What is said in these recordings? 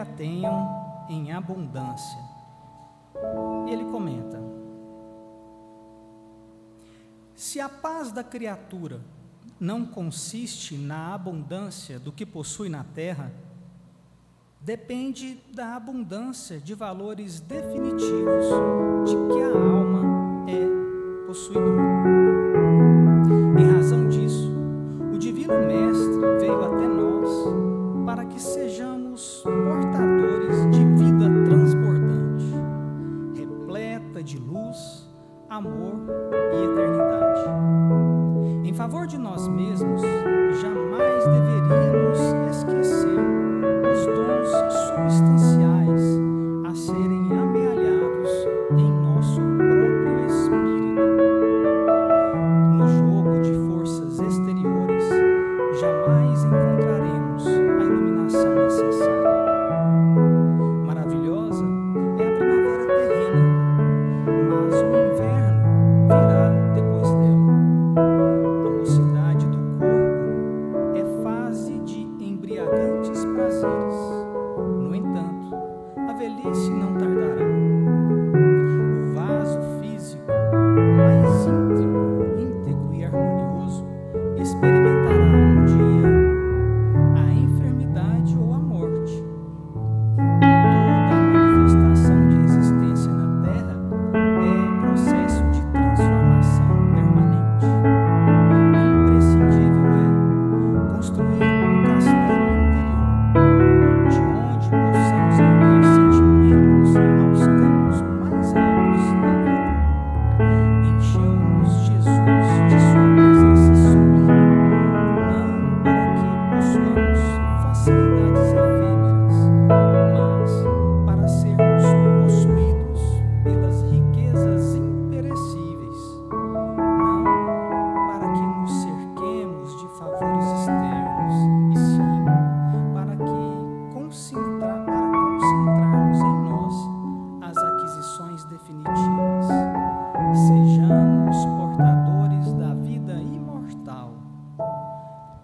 a tenham em abundância. E ele comenta: se a paz da criatura não consiste na abundância do que possui na terra, depende da abundância de valores definitivos de que a alma é possuidora. Em razão disso, o Divino Mestre veio até nós para que sejamos portadores de vida transbordante, repleta de luz, amor e eternidade. Em favor de nós mesmos, jamais deveríamos esquecer os dons substanciais a serem amealhados em nosso próprio espírito. No jogo de forças exteriores, jamais encontraremos a iluminação necessária. Maravilhosa é a primavera terrena, mas o inverno virá depois dela. A mocidade do corpo é fase de embriagantes prazeres. No entanto, a velhice não tardará. O vaso físico mais íntegro e harmonioso experimentará um dia a enfermidade ou a morte. Toda a manifestação de existência na Terra é processo de transformação permanente. Imprescindível é construir um castelo interior, de onde possamos erguer sentimentos aos campos mais altos da vida. Encheu-nos Jesus de sua presença sublime, não para que possuamos facilidades efêmeras, mas para sermos possuídos pelas riquezas imperecíveis, não para que nos cerquemos de favores externos, e sim para concentrarmos em nós as aquisições definitivas. Sejamos portadores da vida imortal.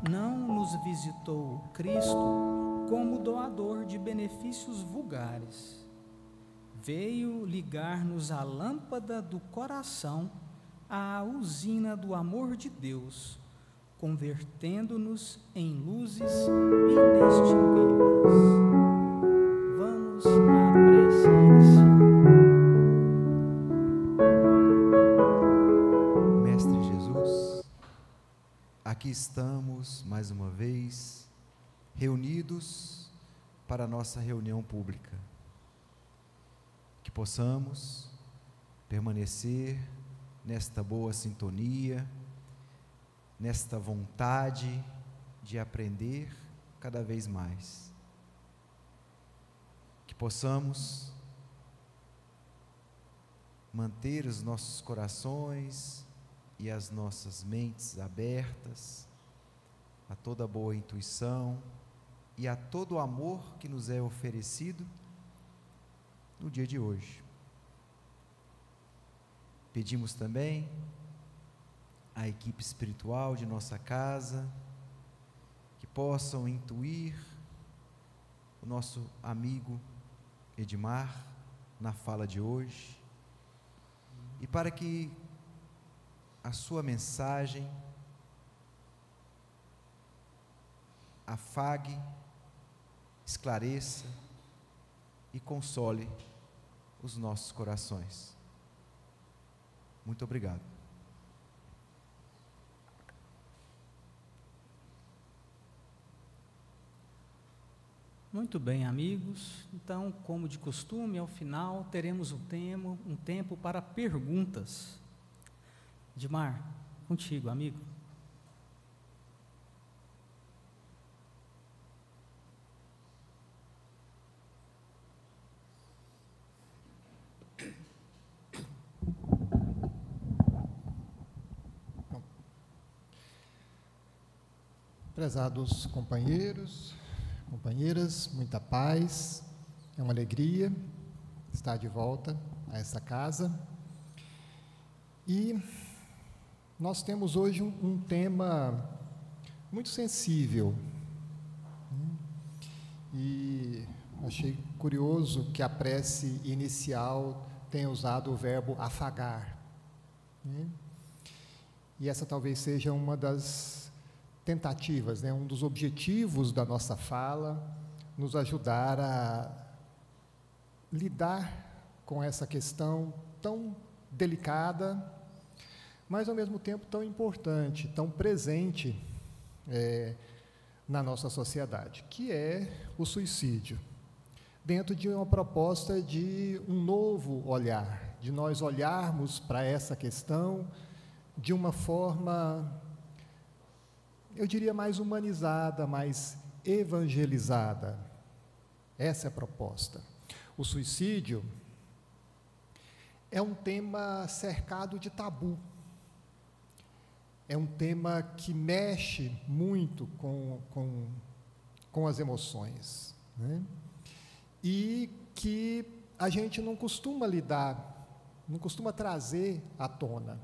Não nos visitou Cristo como doador de benefícios vulgares. Veio ligar-nos a lâmpada do coração à usina do amor de Deus, convertendo-nos em luzes inextinguíveis. Vamos à prece inicial. Mestre Jesus, aqui estamos mais uma vez reunidos para a nossa reunião pública. Que possamos permanecer nesta boa sintonia, nesta vontade de aprender cada vez mais. Que possamos manter os nossos corações e as nossas mentes abertas a toda boa intuição e a todo o amor que nos é oferecido no dia de hoje. Pedimos também à equipe espiritual de nossa casa que possam intuir o nosso amigo Edmar na fala de hoje, e para que a sua mensagem afague, esclareça e console os nossos corações. Muito obrigado. Muito bem, amigos. Então, como de costume, ao final teremos um tempo para perguntas. Edmar, contigo, amigo. Prezados companheiros, companheiras, muita paz, é uma alegria estar de volta a essa casa. E nós temos hoje um tema muito sensível, e Achei curioso que a prece inicial tenha usado o verbo afagar, né? E essa talvez seja uma das tentativas, né, um dos objetivos da nossa fala, nos ajudar a lidar com essa questão tão delicada, mas ao mesmo tempo tão importante, tão presente na nossa sociedade, que é o suicídio, dentro de uma proposta de um novo olhar, de nós olharmos para essa questão de uma forma, eu diria, mais humanizada, mais evangelizada. Essa é a proposta. O suicídio é um tema cercado de tabu. É um tema que mexe muito com as emoções, né? E que a gente não costuma lidar, não costuma trazer à tona.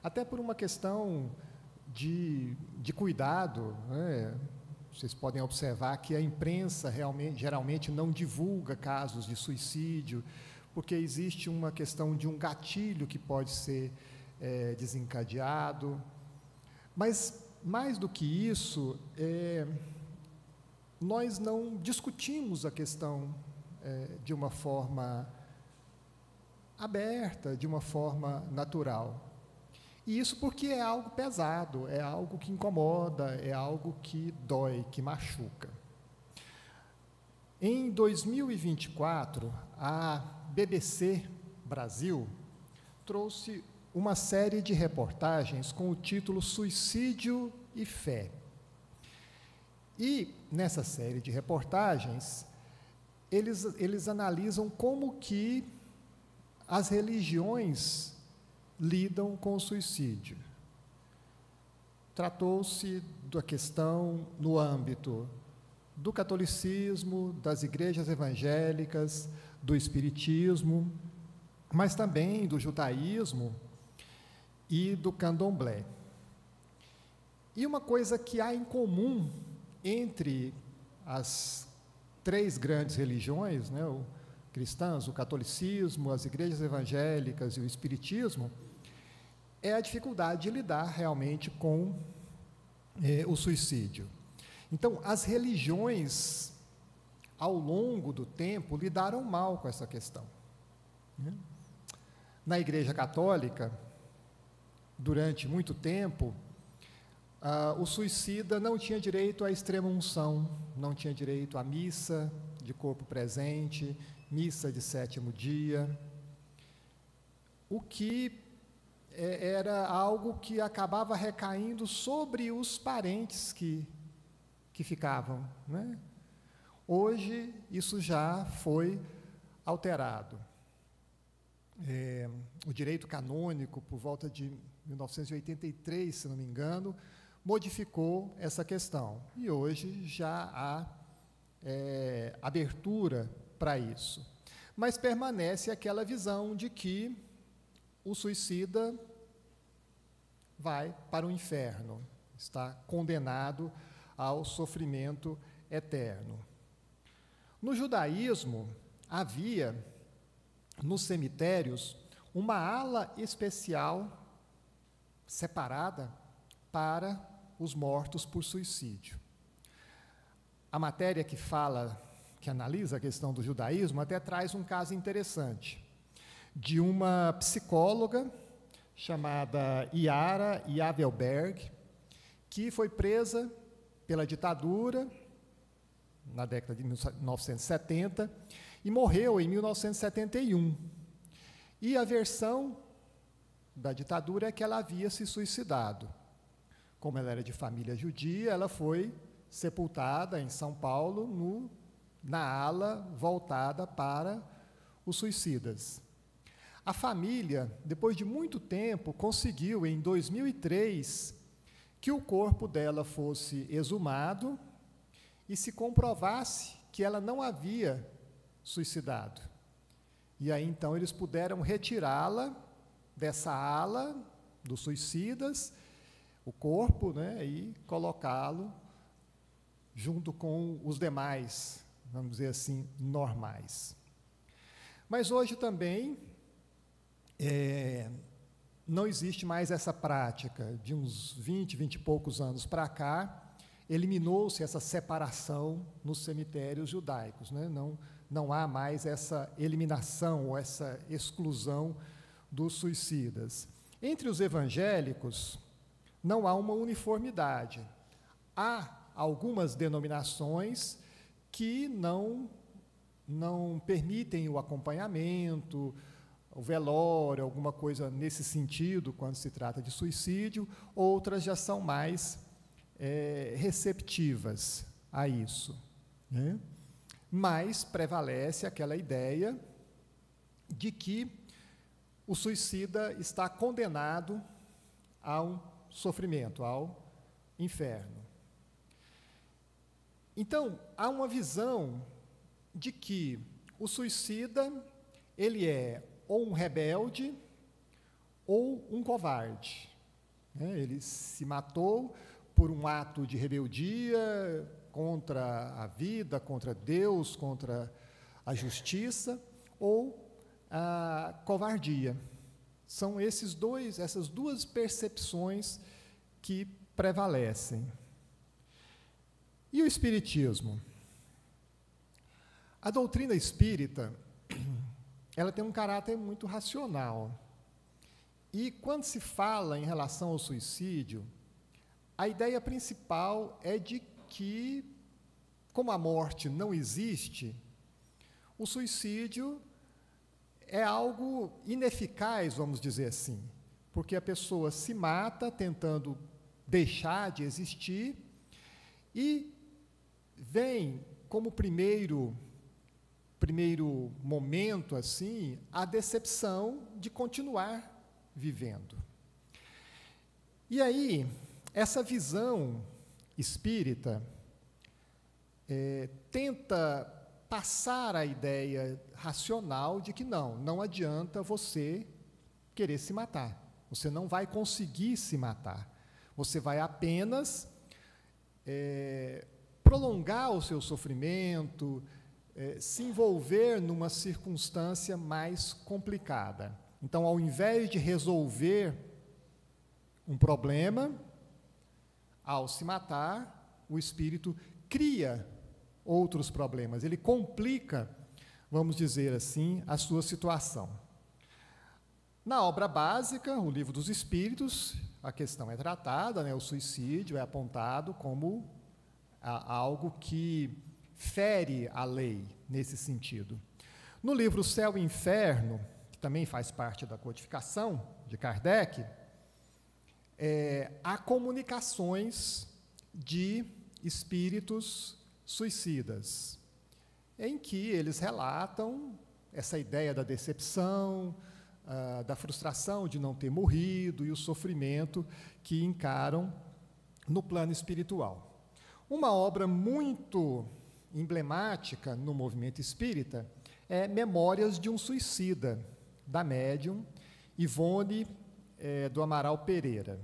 Até por uma questão de cuidado, né? Vocês podem observar que a imprensa geralmente não divulga casos de suicídio, porque existe uma questão de um gatilho que pode ser desencadeado. Mas, mais do que isso, nós não discutimos a questão de uma forma aberta, de uma forma natural. E isso porque é algo pesado, é algo que incomoda, é algo que dói, que machuca. Em 2024, a BBC Brasil trouxe uma série de reportagens com o título Suicídio e Fé. E, nessa série de reportagens, eles analisam como que as religiões lidam com o suicídio. Tratou-se da questão no âmbito do catolicismo, das igrejas evangélicas, do espiritismo, mas também do judaísmo e do candomblé. E uma coisa que há em comum entre as três grandes religiões, né, cristãs, o catolicismo, as igrejas evangélicas e o espiritismo, é a dificuldade de lidar realmente com o suicídio. Então, as religiões, ao longo do tempo, lidaram mal com essa questão, né? Na Igreja Católica, durante muito tempo, o suicida não tinha direito à extrema-unção, não tinha direito à missa de corpo presente, missa de sétimo dia, o que era algo que acabava recaindo sobre os parentes que ficavam, né? Hoje, isso já foi alterado. O direito canônico, por volta de 1983, se não me engano, modificou essa questão. E hoje já há abertura para isso. Mas permanece aquela visão de que o suicida vai para o inferno, está condenado ao sofrimento eterno. No judaísmo, havia, nos cemitérios, uma ala especial separada para os mortos por suicídio. A matéria que analisa a questão do judaísmo, até traz um caso interessante, de uma psicóloga chamada Yara Yavelberg, que foi presa pela ditadura na década de 1970 e morreu em 1971. E a versão da ditadura é que ela havia se suicidado. Como ela era de família judia, ela foi sepultada em São Paulo, na ala voltada para os suicidas. A família, depois de muito tempo, conseguiu, em 2003, que o corpo dela fosse exumado e se comprovasse que ela não havia suicidado. E aí, então, eles puderam retirá-la dessa ala dos suicidas, o corpo, né, e colocá-lo junto com os demais vamos dizer assim, normais. Mas hoje também não existe mais essa prática. De uns 20 e poucos anos para cá, eliminou-se essa separação nos cemitérios judaicos, né? Não há mais essa eliminação ou essa exclusão dos suicidas. Entre os evangélicos, não há uma uniformidade. Há algumas denominações que não permitem o acompanhamento, o velório, alguma coisa nesse sentido, quando se trata de suicídio. Outras já são mais receptivas a isso, né? Mas prevalece aquela ideia de que o suicida está condenado ao sofrimento, ao inferno. Então, há uma visão de que o suicida, ele é ou um rebelde ou um covarde, né? Ele se matou por um ato de rebeldia contra a vida, contra Deus, contra a justiça, ou a covardia. São essas duas percepções que prevalecem. E o Espiritismo? A doutrina espírita, ela tem um caráter muito racional. E quando se fala em relação ao suicídio, a ideia principal é de que, como a morte não existe, o suicídio é algo ineficaz, vamos dizer assim, porque a pessoa se mata tentando deixar de existir e vem como primeiro momento, assim, a decepção de continuar vivendo. E aí, essa visão espírita tenta passar a ideia racional de que não adianta você querer se matar. Você não vai conseguir se matar. Você vai apenas prolongar o seu sofrimento, se envolver numa circunstância mais complicada. Então, ao invés de resolver um problema, ao se matar, o espírito cria outros problemas, ele complica, vamos dizer assim, a sua situação. Na obra básica, o Livro dos Espíritos, a questão é tratada, né, o suicídio é apontado como algo que fere a lei, nesse sentido. No livro Céu e Inferno, que também faz parte da codificação de Kardec, há comunicações de espíritos suicidas, em que eles relatam essa ideia da decepção, da frustração de não ter morrido e o sofrimento que encaram no plano espiritual. Uma obra muito emblemática no movimento espírita é Memórias de um Suicida, da médium Ivone do Amaral Pereira.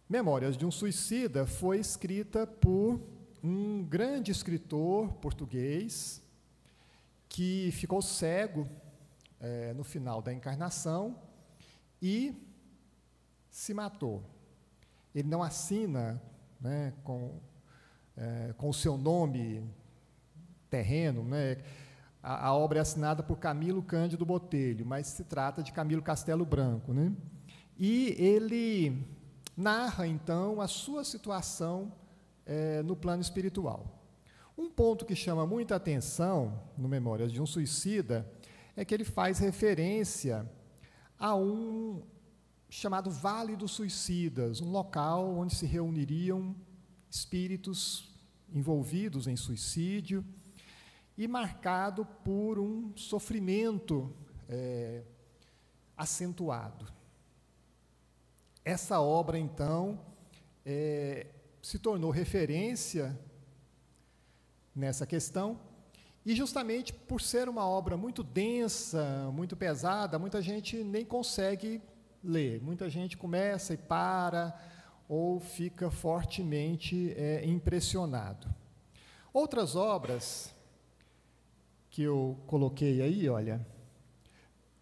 Memórias de um Suicida foi escrita por um grande escritor português que ficou cego no final da encarnação e se matou. Ele não assina, né, com o seu nome terreno, né? A obra é assinada por Camilo Cândido Botelho, mas se trata de Camilo Castelo Branco, né? E ele narra, então, a sua situação no plano espiritual. Um ponto que chama muita atenção no Memórias de um Suicida é que ele faz referência a um chamado Vale dos Suicidas, um local onde se reuniriam espíritos envolvidos em suicídio e marcado por um sofrimento acentuado. Essa obra, então, se tornou referência nessa questão, e justamente por ser uma obra muito densa, muito pesada, muita gente nem consegue ler, muita gente começa e para, ou fica fortemente impressionado. Outras obras que eu coloquei aí, olha,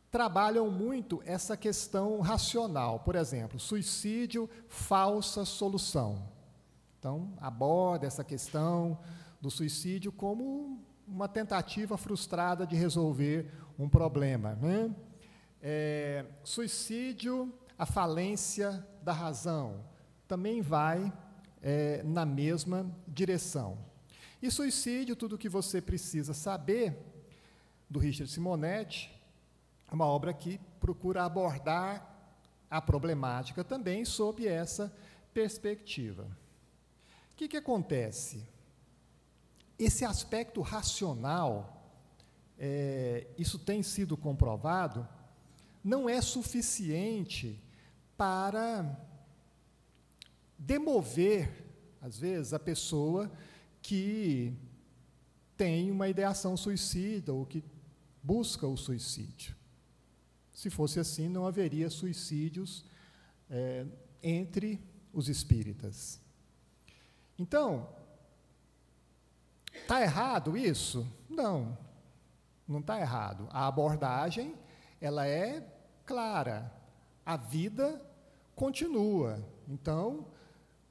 trabalham muito essa questão racional. Por exemplo, suicídio, falsa solução. Então, aborda essa questão do suicídio como uma tentativa frustrada de resolver um problema, né? Suicídio, a falência da razão, também vai na mesma direção. E Suicídio, tudo o que você precisa saber, do Richard Simonetti, é uma obra que procura abordar a problemática também sob essa perspectiva. O que acontece? Esse aspecto racional, isso tem sido comprovado, não é suficiente para demover, às vezes, a pessoa que tem uma ideação suicida ou que busca o suicídio. Se fosse assim, não haveria suicídios entre os espíritas. Então, está errado isso? Não, não está errado. A abordagem, ela é clara. A vida continua. Então,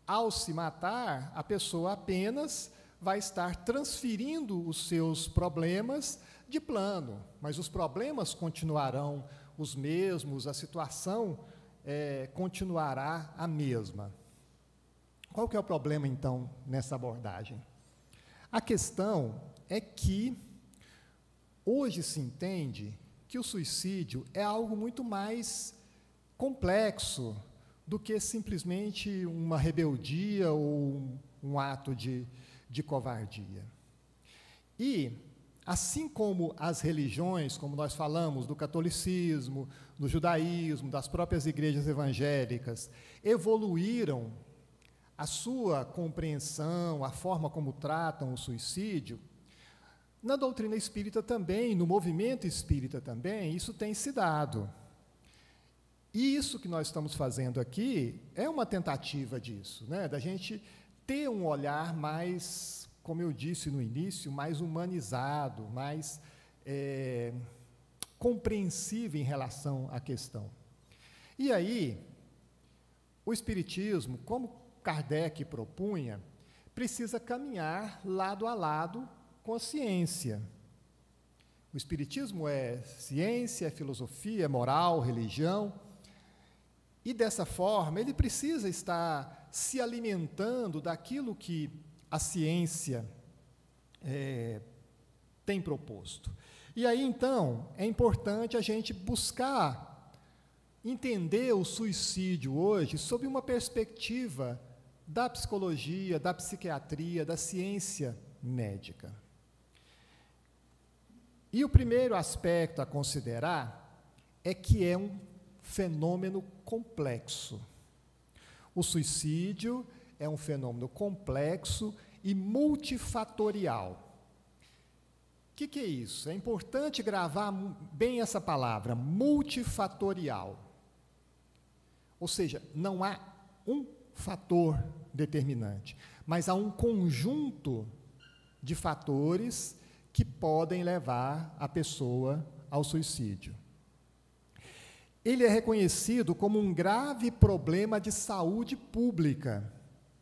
ao se matar, a pessoa apenas vai estar transferindo os seus problemas de plano, mas os problemas continuarão os mesmos, a situação continuará a mesma. Qual que é o problema, então, nessa abordagem? A questão é que hoje se entende que o suicídio é algo muito mais complexo do que simplesmente uma rebeldia ou um ato de covardia. E, assim como as religiões, como nós falamos, do catolicismo, do judaísmo, das próprias igrejas evangélicas, evoluíram a sua compreensão, a forma como tratam o suicídio, na doutrina espírita também, no movimento espírita também, isso tem se dado. E isso que nós estamos fazendo aqui é uma tentativa disso, né? Da gente ter um olhar mais, como eu disse no início, mais humanizado, mais compreensível em relação à questão. E aí, o Espiritismo, como Kardec propunha, precisa caminhar lado a lado com a ciência. O Espiritismo é ciência, é filosofia, é moral, religião, e dessa forma ele precisa estar se alimentando daquilo que a ciência tem proposto. E aí, então, é importante a gente buscar entender o suicídio hoje sob uma perspectiva da psicologia, da psiquiatria, da ciência médica. E o primeiro aspecto a considerar é que é um fenômeno complexo. O suicídio é um fenômeno complexo e multifatorial. O que é isso? É importante gravar bem essa palavra, multifatorial. Ou seja, não há um fator determinante, mas há um conjunto de fatores que podem levar a pessoa ao suicídio. Ele é reconhecido como um grave problema de saúde pública,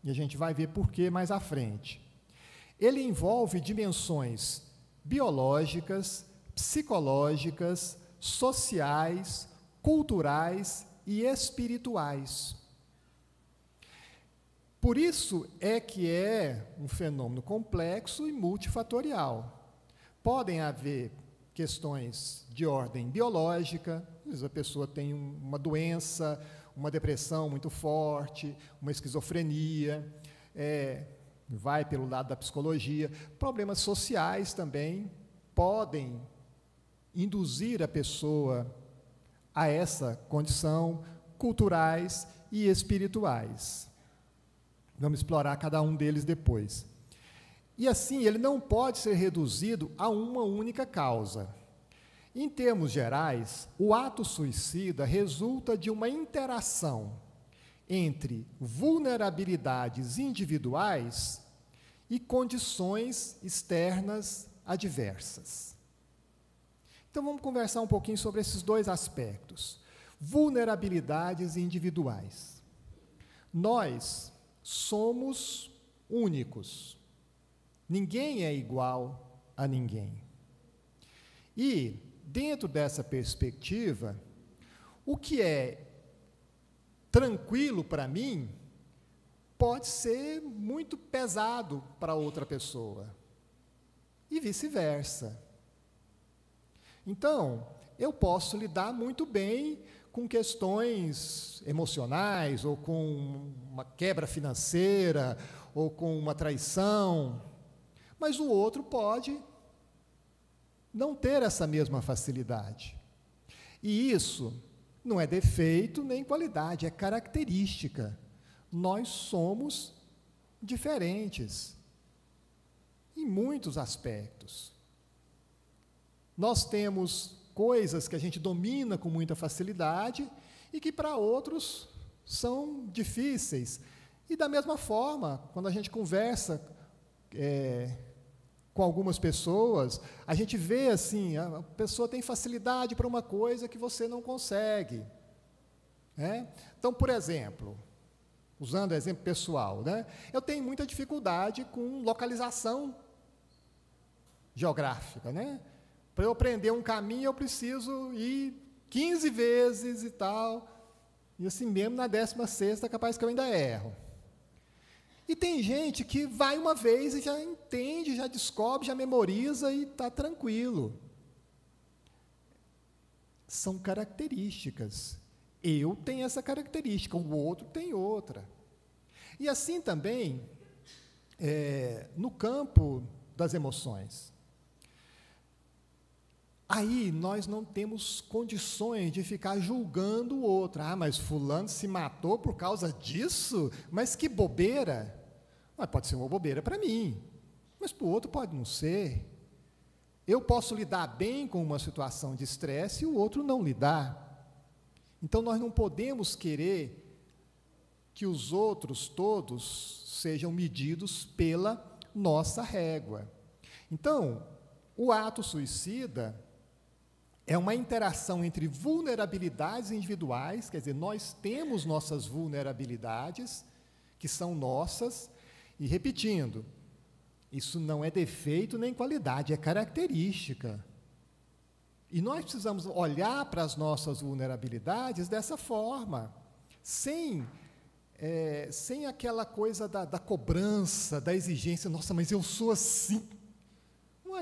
e a gente vai ver por quê mais à frente. Ele envolve dimensões biológicas, psicológicas, sociais, culturais e espirituais. Por isso é que é um fenômeno complexo e multifatorial. Podem haver questões de ordem biológica, às vezes a pessoa tem uma doença, uma depressão muito forte, uma esquizofrenia, vai pelo lado da psicologia. Problemas sociais também podem induzir a pessoa a essa condição, culturais e espirituais. Vamos explorar cada um deles depois. E assim, ele não pode ser reduzido a uma única causa. Em termos gerais, o ato suicida resulta de uma interação entre vulnerabilidades individuais e condições externas adversas. Então, vamos conversar um pouquinho sobre esses dois aspectos. Vulnerabilidades individuais. Nós somos únicos. Ninguém é igual a ninguém. E, dentro dessa perspectiva, o que é tranquilo para mim pode ser muito pesado para outra pessoa. E vice-versa. Então, eu posso lidar muito bem com questões emocionais, ou com uma quebra financeira, ou com uma traição, mas o outro pode não ter essa mesma facilidade. E isso não é defeito nem qualidade, é característica. Nós somos diferentes em muitos aspectos. Nós temos coisas que a gente domina com muita facilidade e que para outros são difíceis. E da mesma forma, quando a gente conversa com algumas pessoas, a gente vê assim, a pessoa tem facilidade para uma coisa que você não consegue. Então, por exemplo, usando exemplo pessoal, eu tenho muita dificuldade com localização geográfica, Para eu aprender um caminho, eu preciso ir 15 vezes e tal, e assim mesmo na 16ª é capaz que eu ainda erro. E tem gente que vai uma vez e já entende, já descobre, já memoriza e está tranquilo. São características. Eu tenho essa característica, o outro tem outra. E assim também, no campo das emoções. Aí nós não temos condições de ficar julgando o outro. Ah, mas fulano se matou por causa disso? Mas que bobeira! Mas pode ser uma bobeira para mim, mas para o outro pode não ser. Eu posso lidar bem com uma situação de estresse e o outro não lidar. Então, nós não podemos querer que os outros todos sejam medidos pela nossa régua. Então, o ato suicida é uma interação entre vulnerabilidades individuais, quer dizer, nós temos nossas vulnerabilidades, que são nossas, e repetindo, isso não é defeito nem qualidade, é característica. E nós precisamos olhar para as nossas vulnerabilidades dessa forma, sem aquela coisa da cobrança, da exigência, nossa, mas eu sou assim.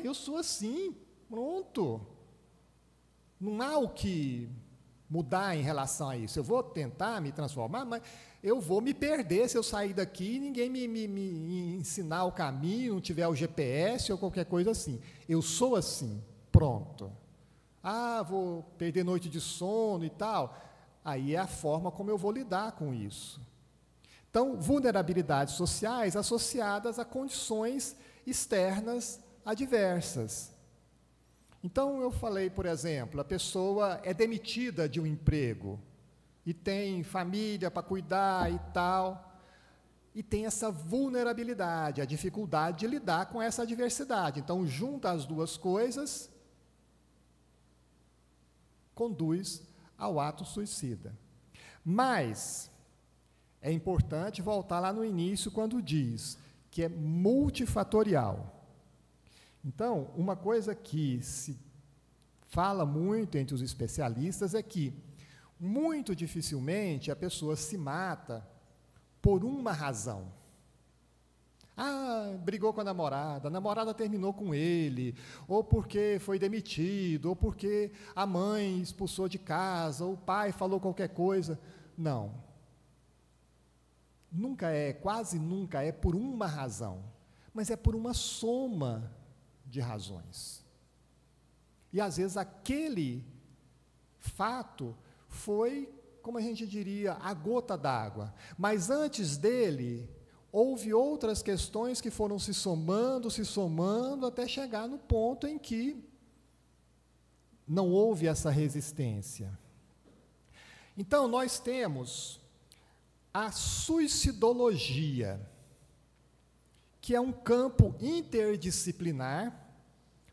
Eu sou assim, pronto. Não há o que mudar em relação a isso. Eu vou tentar me transformar, mas eu vou me perder se eu sair daqui e ninguém me ensinar o caminho, não tiver o GPS ou qualquer coisa assim. Eu sou assim, pronto. Vou perder noite de sono e tal. Aí é a forma como eu vou lidar com isso. Então, vulnerabilidades sociais associadas a condições externas adversas. Então, eu falei, por exemplo, a pessoa é demitida de um emprego e tem família para cuidar e tal, e tem essa vulnerabilidade, a dificuldade de lidar com essa adversidade. Então, junta as duas coisas, conduz ao ato suicida. Mas é importante voltar lá no início, quando diz que é multifatorial. Então, uma coisa que se fala muito entre os especialistas é que, muito dificilmente, a pessoa se mata por uma razão. Brigou com a namorada terminou com ele, ou porque foi demitido, ou porque a mãe expulsou de casa, ou o pai falou qualquer coisa. Não. Quase nunca é por uma razão, mas é por uma soma de razões. E, às vezes, aquele fato foi, como a gente diria, a gota d'água. Mas, antes dele, houve outras questões que foram se somando, até chegar no ponto em que não houve essa resistência. Então, nós temos a suicidologia, que é um campo interdisciplinar.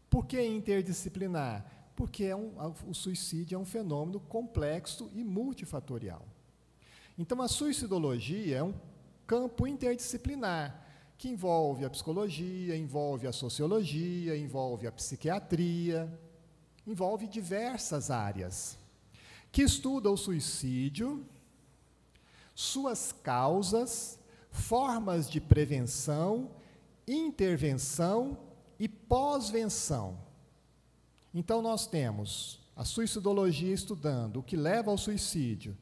Por que interdisciplinar? Porque o suicídio é um fenômeno complexo e multifatorial. Então, a suicidologia é um campo interdisciplinar, que envolve a psicologia, envolve a sociologia, envolve a psiquiatria, envolve diversas áreas, que estuda o suicídio, suas causas, formas de prevenção, intervenção e pós-venção. Então, nós temos a suicidologia estudando o que leva ao suicídio,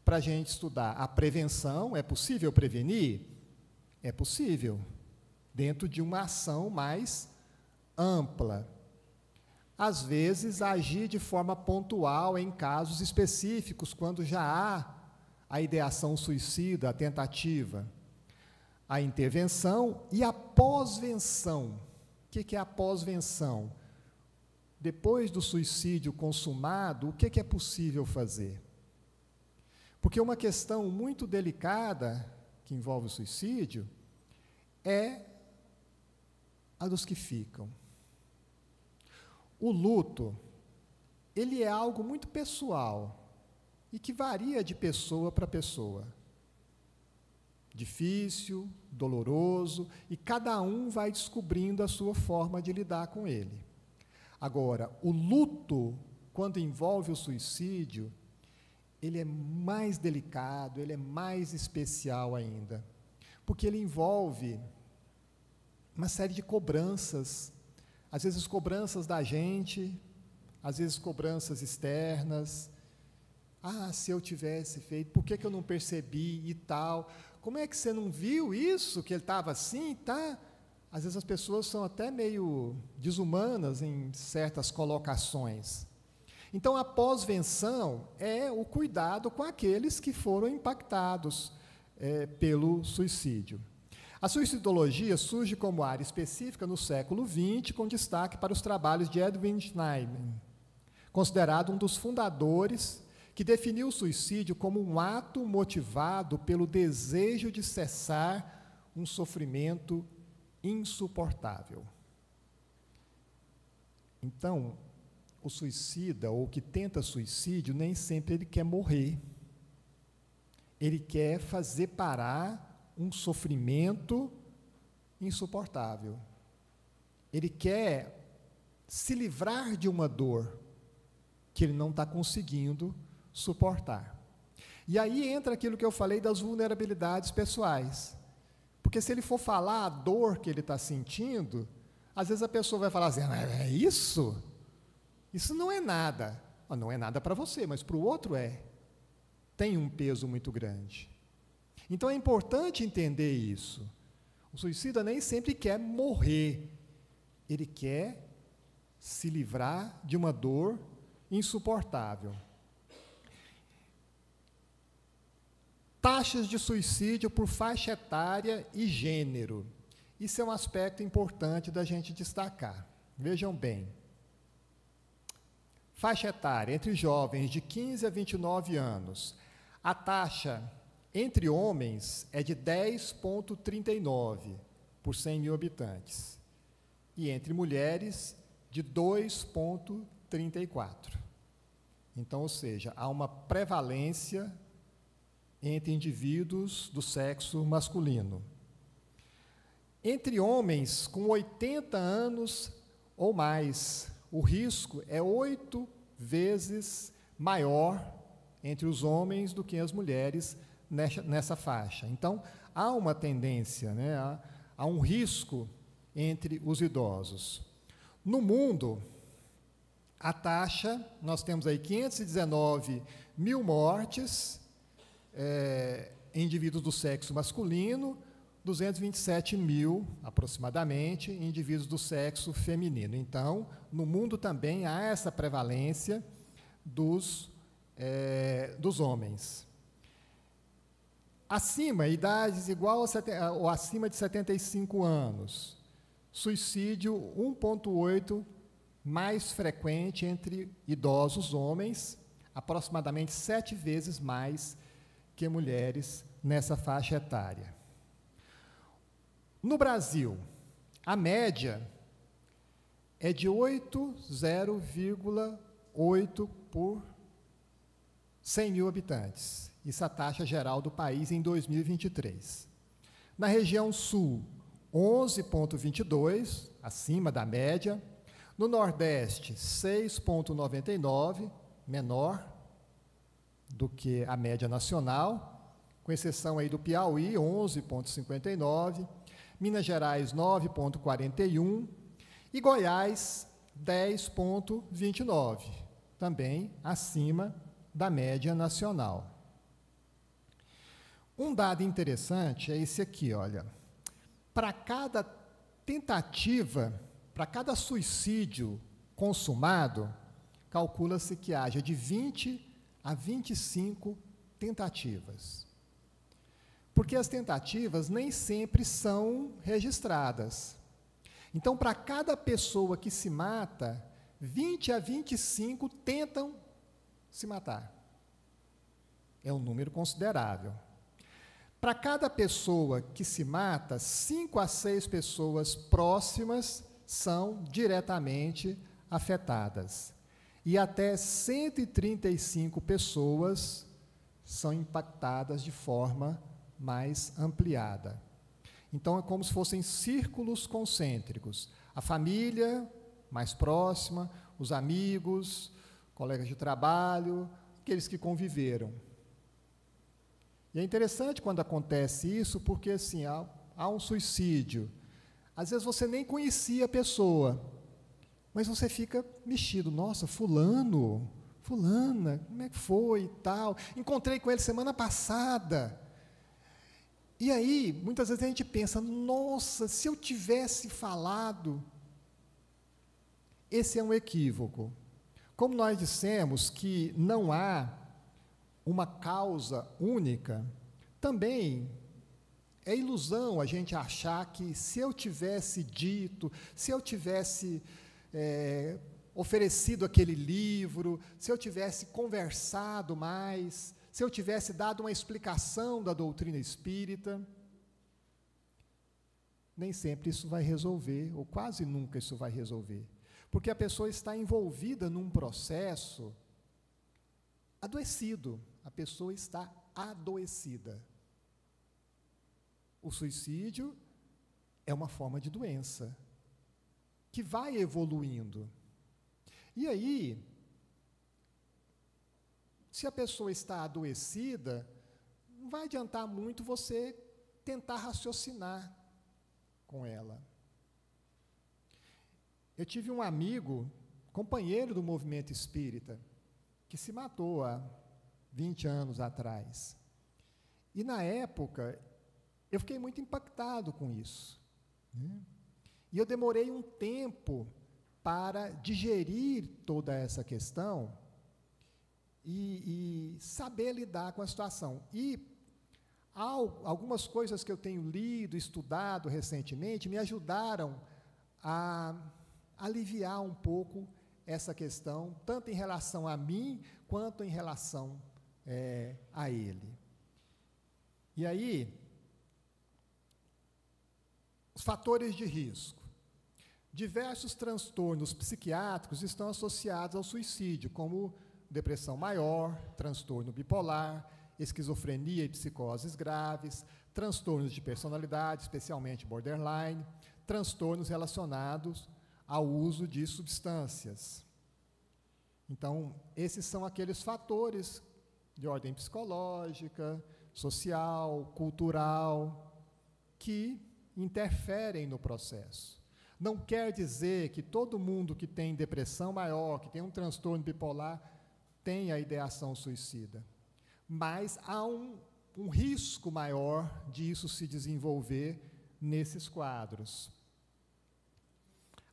para a gente estudar a prevenção. É possível prevenir? É possível, dentro de uma ação mais ampla. Às vezes, agir de forma pontual em casos específicos, quando já há a ideação suicida, a tentativa, a intervenção e a pós-venção. O que é a pós-venção? Depois do suicídio consumado, o que é possível fazer? Porque uma questão muito delicada que envolve o suicídio é a dos que ficam. O luto, ele é algo muito pessoal e que varia de pessoa para pessoa. Difícil, doloroso, e cada um vai descobrindo a sua forma de lidar com ele. Agora, o luto, quando envolve o suicídio, ele é mais delicado, ele é mais especial ainda, porque ele envolve uma série de cobranças, às vezes cobranças da gente, às vezes cobranças externas. Ah, se eu tivesse feito, por que eu não percebi e tal? Como é que você não viu isso, que ele estava assim, tá? Às vezes as pessoas são até meio desumanas em certas colocações. Então, a pós-venção é o cuidado com aqueles que foram impactados pelo suicídio. A suicidologia surge como área específica no século XX, com destaque para os trabalhos de Edwin Schneider, considerado um dos fundadores, que definiu o suicídio como um ato motivado pelo desejo de cessar um sofrimento insuportável. Então, o suicida, ou o que tenta suicídio, nem sempre ele quer morrer. Ele quer fazer parar um sofrimento insuportável. Ele quer se livrar de uma dor que ele não está conseguindo suportar. E aí entra aquilo que eu falei das vulnerabilidades pessoais. Porque se ele for falar a dor que ele está sentindo, às vezes a pessoa vai falar assim, é isso? Isso não é nada. Não é nada para você, mas para o outro é. Tem um peso muito grande. Então é importante entender isso. O suicida nem sempre quer morrer. Ele quer se livrar de uma dor insuportável. Taxas de suicídio por faixa etária e gênero. Isso é um aspecto importante da gente destacar. Vejam bem. Faixa etária, entre jovens de 15 a 29 anos. A taxa entre homens é de 10,39 por 100 mil habitantes. E entre mulheres, de 2,34. Então, ou seja, há uma prevalência entre indivíduos do sexo masculino. Entre homens com 80 anos ou mais, o risco é 8 vezes maior entre os homens do que as mulheres nessa faixa. Então, há uma tendência, né, há um risco entre os idosos. No mundo, a taxa, nós temos aí 519 mil mortes em indivíduos do sexo masculino, 227 mil, aproximadamente, em indivíduos do sexo feminino. Então, no mundo também há essa prevalência dos homens. Acima, idades igual ou acima de 75 anos, suicídio 1,8 mais frequente entre idosos homens, aproximadamente 7 vezes mais que mulheres nessa faixa etária. No Brasil, a média é de 0,8 por 100 mil habitantes. Isso é a taxa geral do país em 2023. Na região sul, 11,22, acima da média. No Nordeste, 6,99, menor do que a média nacional, com exceção aí do Piauí, 11,59, Minas Gerais, 9,41 e Goiás, 10,29, também acima da média nacional. Um dado interessante é esse aqui, olha. Para cada tentativa, para cada suicídio consumado, calcula-se que haja de 20 a 25 tentativas. Porque as tentativas nem sempre são registradas. Então, para cada pessoa que se mata, 20 a 25 tentam se matar. É um número considerável. Para cada pessoa que se mata, 5 a 6 pessoas próximas são diretamente afetadas. E até 135 pessoas são impactadas de forma mais ampliada. Então, é como se fossem círculos concêntricos. A família mais próxima, os amigos, colegas de trabalho, aqueles que conviveram. E é interessante quando acontece isso, porque assim, há um suicídio. Às vezes você nem conhecia a pessoa, mas você fica mexido. Nossa, fulano, fulana, como é que foi e tal? Encontrei com ele semana passada. E aí, muitas vezes a gente pensa, nossa, se eu tivesse falado. Esse é um equívoco. Como nós dissemos que não há uma causa única, também é ilusão a gente achar que se eu tivesse dito, se eu tivesse oferecido aquele livro, se eu tivesse conversado mais, se eu tivesse dado uma explicação da doutrina espírita, nem sempre isso vai resolver, ou quase nunca isso vai resolver, porque a pessoa está envolvida num processo adoecido, a pessoa está adoecida. O suicídio é uma forma de doença que vai evoluindo. E aí, se a pessoa está adoecida, não vai adiantar muito você tentar raciocinar com ela. Eu tive um amigo, companheiro do movimento espírita, que se matou há 20 anos atrás. E, na época, eu fiquei muito impactado com isso, né? E eu demorei um tempo para digerir toda essa questão e saber lidar com a situação. E algumas coisas que eu tenho lido, estudado recentemente, me ajudaram a aliviar um pouco essa questão, tanto em relação a mim, quanto em relação a ele. E aí, os fatores de risco. Diversos transtornos psiquiátricos estão associados ao suicídio, como depressão maior, transtorno bipolar, esquizofrenia e psicoses graves, transtornos de personalidade, especialmente borderline, transtornos relacionados ao uso de substâncias. Então, esses são aqueles fatores de ordem psicológica, social, cultural, que interferem no processo. Não quer dizer que todo mundo que tem depressão maior, que tem um transtorno bipolar, tem a ideação suicida. Mas há um risco maior de isso se desenvolver nesses quadros.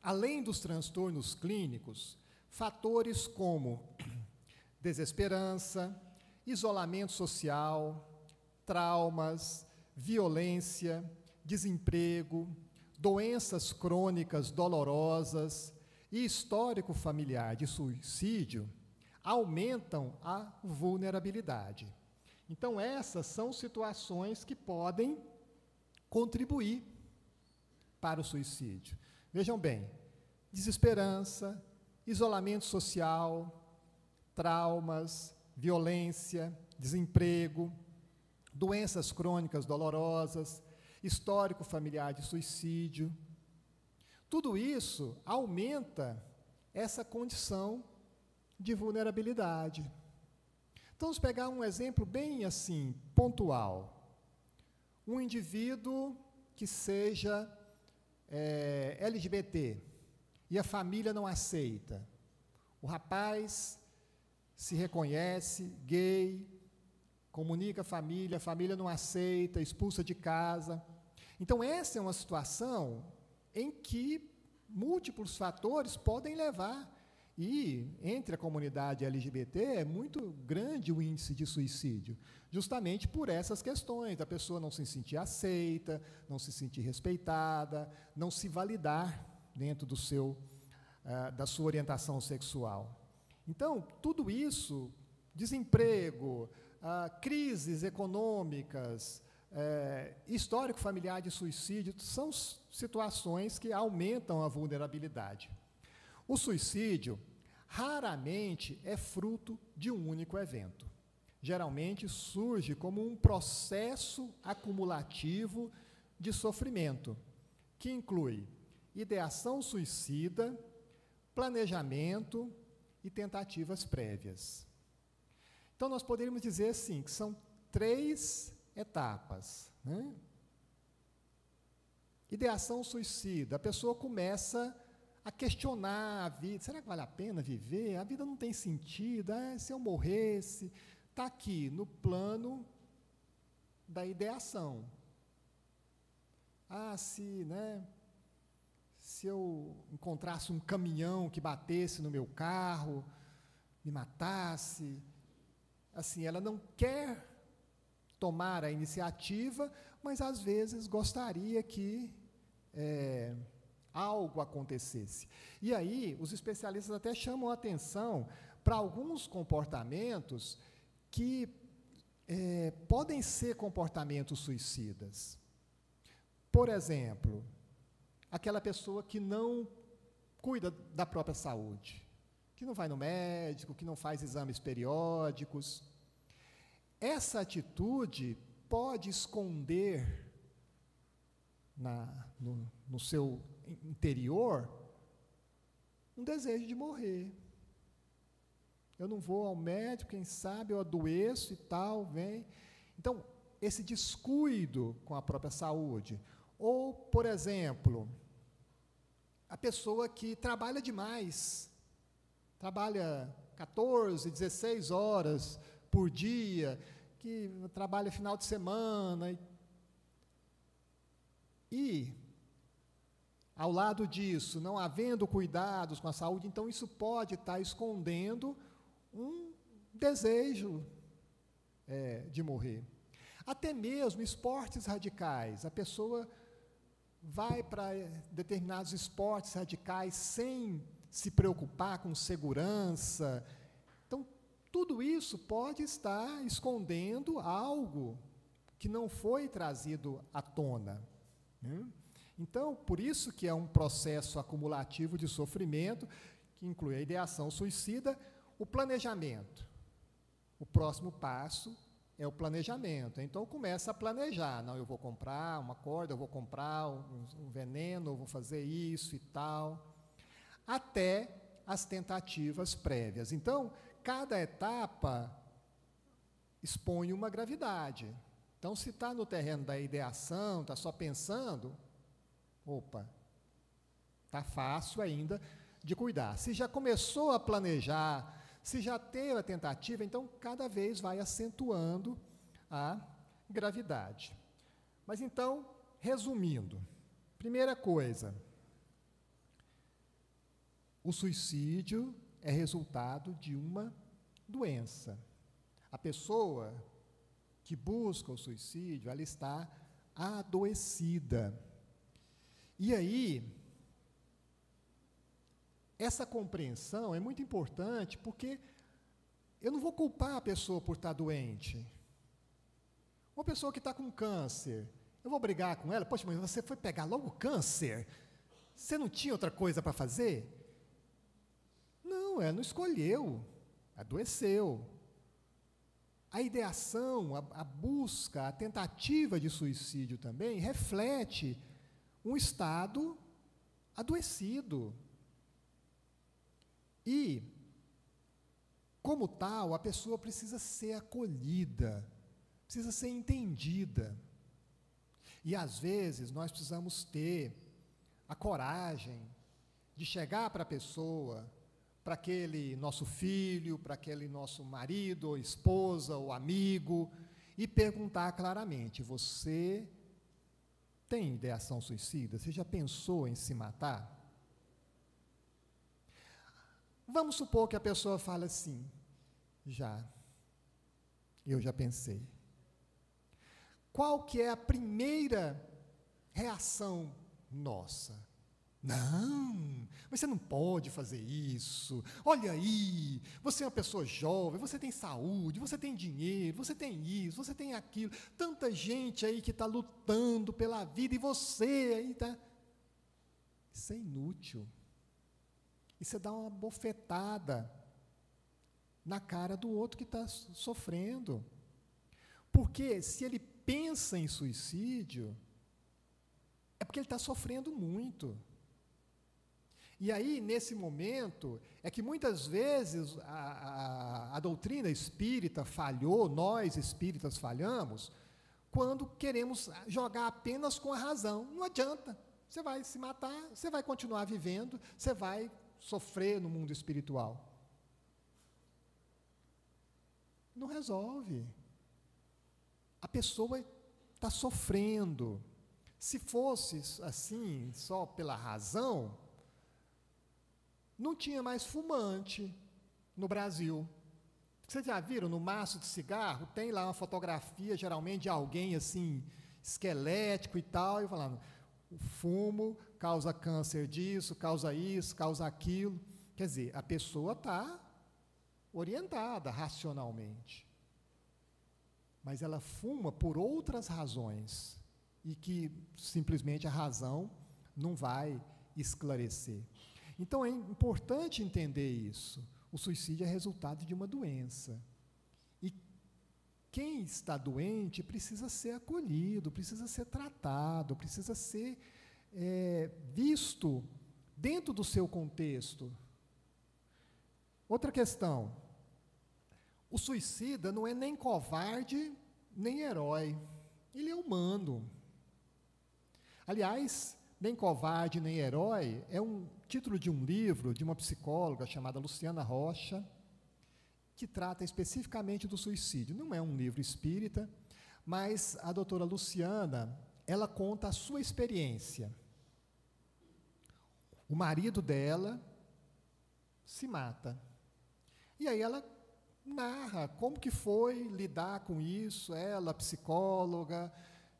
Além dos transtornos clínicos, fatores como desesperança, isolamento social, traumas, violência, desemprego, doenças crônicas dolorosas e histórico familiar de suicídio aumentam a vulnerabilidade. Então, essas são situações que podem contribuir para o suicídio. Vejam bem, desesperança, isolamento social, traumas, violência, desemprego, doenças crônicas dolorosas, histórico familiar de suicídio. Tudo isso aumenta essa condição de vulnerabilidade. Então, vamos pegar um exemplo bem assim, pontual. Um indivíduo que seja LGBT e a família não aceita. O rapaz se reconhece gay, comunica à família, a família não aceita, expulsa de casa. Então, essa é uma situação em que múltiplos fatores podem levar, e entre a comunidade LGBT é muito grande o índice de suicídio, justamente por essas questões, da pessoa não se sentir aceita, não se sentir respeitada, não se validar dentro da sua orientação sexual. Então, tudo isso, desemprego, crises econômicas, histórico familiar de suicídio, são situações que aumentam a vulnerabilidade. O suicídio raramente é fruto de um único evento. Geralmente surge como um processo acumulativo de sofrimento, que inclui ideação suicida, planejamento e tentativas prévias. Então, nós poderíamos dizer assim, que são 3 etapas. Né? Ideação suicida, a pessoa começa a questionar a vida, será que vale a pena viver? A vida não tem sentido, se eu morresse, está aqui no plano da ideação. Se eu encontrasse um caminhão que batesse no meu carro, me matasse, assim, ela não quer tomar a iniciativa, mas às vezes gostaria que algo acontecesse. E aí, os especialistas até chamam a atenção para alguns comportamentos que podem ser comportamentos suicidas. Por exemplo, aquela pessoa que não cuida da própria saúde, que não vai no médico, que não faz exames periódicos. Essa atitude pode esconder no seu interior um desejo de morrer. Eu não vou ao médico, quem sabe eu adoeço e tal, vem. Então, esse descuido com a própria saúde. Ou, por exemplo, a pessoa que trabalha demais, trabalha 14, 16 horas por dia, que trabalha final de semana. E, ao lado disso, não havendo cuidados com a saúde, então isso pode estar escondendo um desejo de morrer. Até mesmo esportes radicais, a pessoa vai para determinados esportes radicais sem se preocupar com segurança. Então, tudo isso pode estar escondendo algo que não foi trazido à tona. Então, por isso que é um processo acumulativo de sofrimento, que inclui a ideação suicida, o planejamento. O próximo passo é o planejamento. Então, começa a planejar. Não, eu vou comprar uma corda, eu vou comprar um veneno, eu vou fazer isso e tal. Até as tentativas prévias. Então, cada etapa expõe uma gravidade. Então, se está no terreno da ideação, está só pensando, está fácil ainda de cuidar. Se já começou a planejar, se já teve a tentativa, então cada vez vai acentuando a gravidade. Mas então, resumindo, primeira coisa, o suicídio é resultado de uma doença. A pessoa que busca o suicídio, ela está adoecida. E aí, essa compreensão é muito importante, porque eu não vou culpar a pessoa por estar doente. Uma pessoa que está com câncer, eu vou brigar com ela, poxa, mas você foi pegar logo câncer? Você não tinha outra coisa para fazer? Não, não escolheu, adoeceu. A ideação, a busca, a tentativa de suicídio também reflete um estado adoecido. E, como tal, a pessoa precisa ser acolhida, precisa ser entendida. E, às vezes, nós precisamos ter a coragem de chegar para a pessoa, para aquele nosso filho, para aquele nosso marido, ou esposa, ou amigo, e perguntar claramente: você tem ideação suicida? Você já pensou em se matar? Vamos supor que a pessoa fala assim: eu já pensei. Qual que é a primeira reação nossa? Não, mas você não pode fazer isso. Olha aí, você é uma pessoa jovem, você tem saúde, você tem dinheiro, você tem isso, você tem aquilo. Tanta gente aí que está lutando pela vida e você aí está... Isso é inútil. Isso é dar uma bofetada na cara do outro que está sofrendo. Porque se ele pensa em suicídio, é porque ele está sofrendo muito. E aí, nesse momento, é que muitas vezes a doutrina espírita falhou, nós espíritas falhamos, quando queremos jogar apenas com a razão. Não adianta. Você vai se matar, você vai continuar vivendo, você vai sofrer no mundo espiritual. Não resolve. A pessoa está sofrendo. Se fosse assim, só pela razão, não tinha mais fumante no Brasil. Vocês já viram, no maço de cigarro, tem lá uma fotografia, geralmente, de alguém assim, esquelético e tal, e falando: o fumo causa câncer disso, causa isso, causa aquilo. Quer dizer, a pessoa está orientada racionalmente, mas ela fuma por outras razões, e que simplesmente a razão não vai esclarecer. Então é importante entender isso. O suicídio é resultado de uma doença. E quem está doente precisa ser acolhido, precisa ser tratado, precisa ser visto dentro do seu contexto. Outra questão: o suicida não é nem covarde, nem herói. Ele é humano. Aliás, nem covarde, nem herói é um título de um livro de uma psicóloga chamada Luciana Rocha, que trata especificamente do suicídio. Não é um livro espírita, mas a doutora Luciana, ela conta a sua experiência. O marido dela se mata. E aí ela narra como que foi lidar com isso, ela, psicóloga,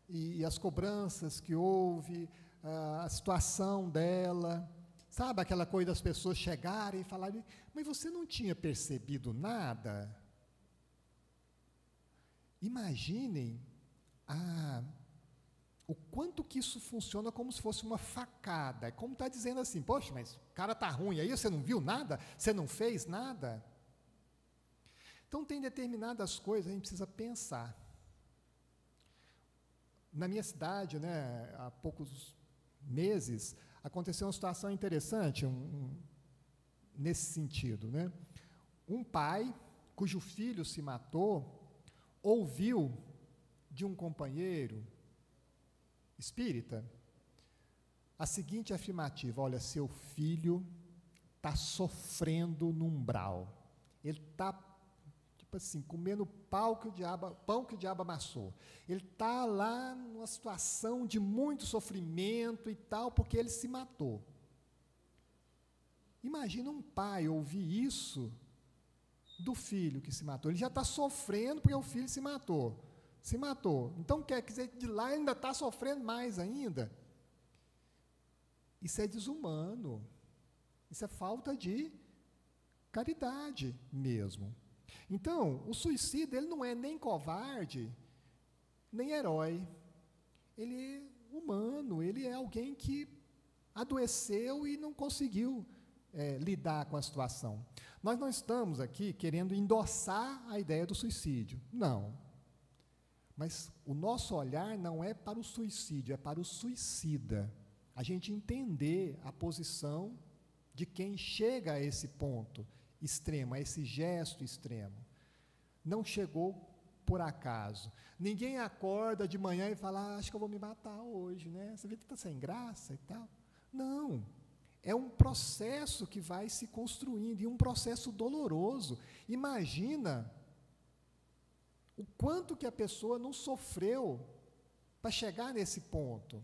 e as cobranças que houve, a situação dela. Sabe aquela coisa das pessoas chegarem e falarem: mas você não tinha percebido nada? Imaginem o quanto que isso funciona como se fosse uma facada. É como está dizendo assim: poxa, mas o cara está ruim aí, você não viu nada? Você não fez nada? Então, tem determinadas coisas que a gente precisa pensar. Na minha cidade, há poucos meses, aconteceu uma situação interessante nesse sentido. Um pai, cujo filho se matou, ouviu de um companheiro espírita a seguinte afirmativa: olha, seu filho está sofrendo no umbral, ele está assim, comendo pão que o diabo amassou. Ele está lá numa situação de muito sofrimento e tal, porque ele se matou. Imagina um pai ouvir isso do filho que se matou. Ele já está sofrendo porque o filho se matou. Se matou. Então, quer dizer que de lá ele ainda está sofrendo mais ainda. Isso é desumano. Isso é falta de caridade mesmo. Então, o suicida, ele não é nem covarde, nem herói. Ele é humano, ele é alguém que adoeceu e não conseguiu lidar com a situação. Nós não estamos aqui querendo endossar a ideia do suicídio, não. Mas o nosso olhar não é para o suicídio, é para o suicida. A gente entender a posição de quem chega a esse ponto extremo, a esse gesto extremo. Não chegou por acaso. Ninguém acorda de manhã e fala, acho que eu vou me matar hoje, né? Você vê que está sem graça e tal. Não. É um processo que vai se construindo, e um processo doloroso. Imagina o quanto que a pessoa não sofreu para chegar nesse ponto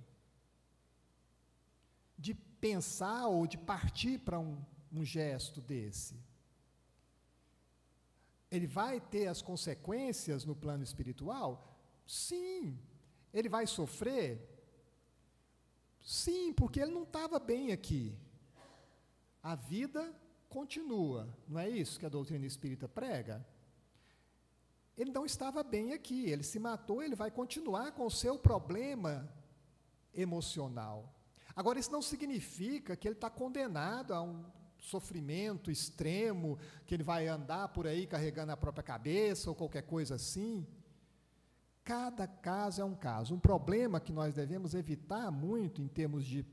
de pensar ou de partir para um gesto desse. Ele vai ter as consequências no plano espiritual? Sim. Ele vai sofrer? Sim, porque ele não estava bem aqui. A vida continua, não é isso que a doutrina espírita prega? Ele não estava bem aqui, ele se matou, ele vai continuar com o seu problema emocional. Agora, isso não significa que ele está condenado a um sofrimento extremo, que ele vai andar por aí carregando a própria cabeça ou qualquer coisa assim. Cada caso é um caso. Um problema que nós devemos evitar muito em termos de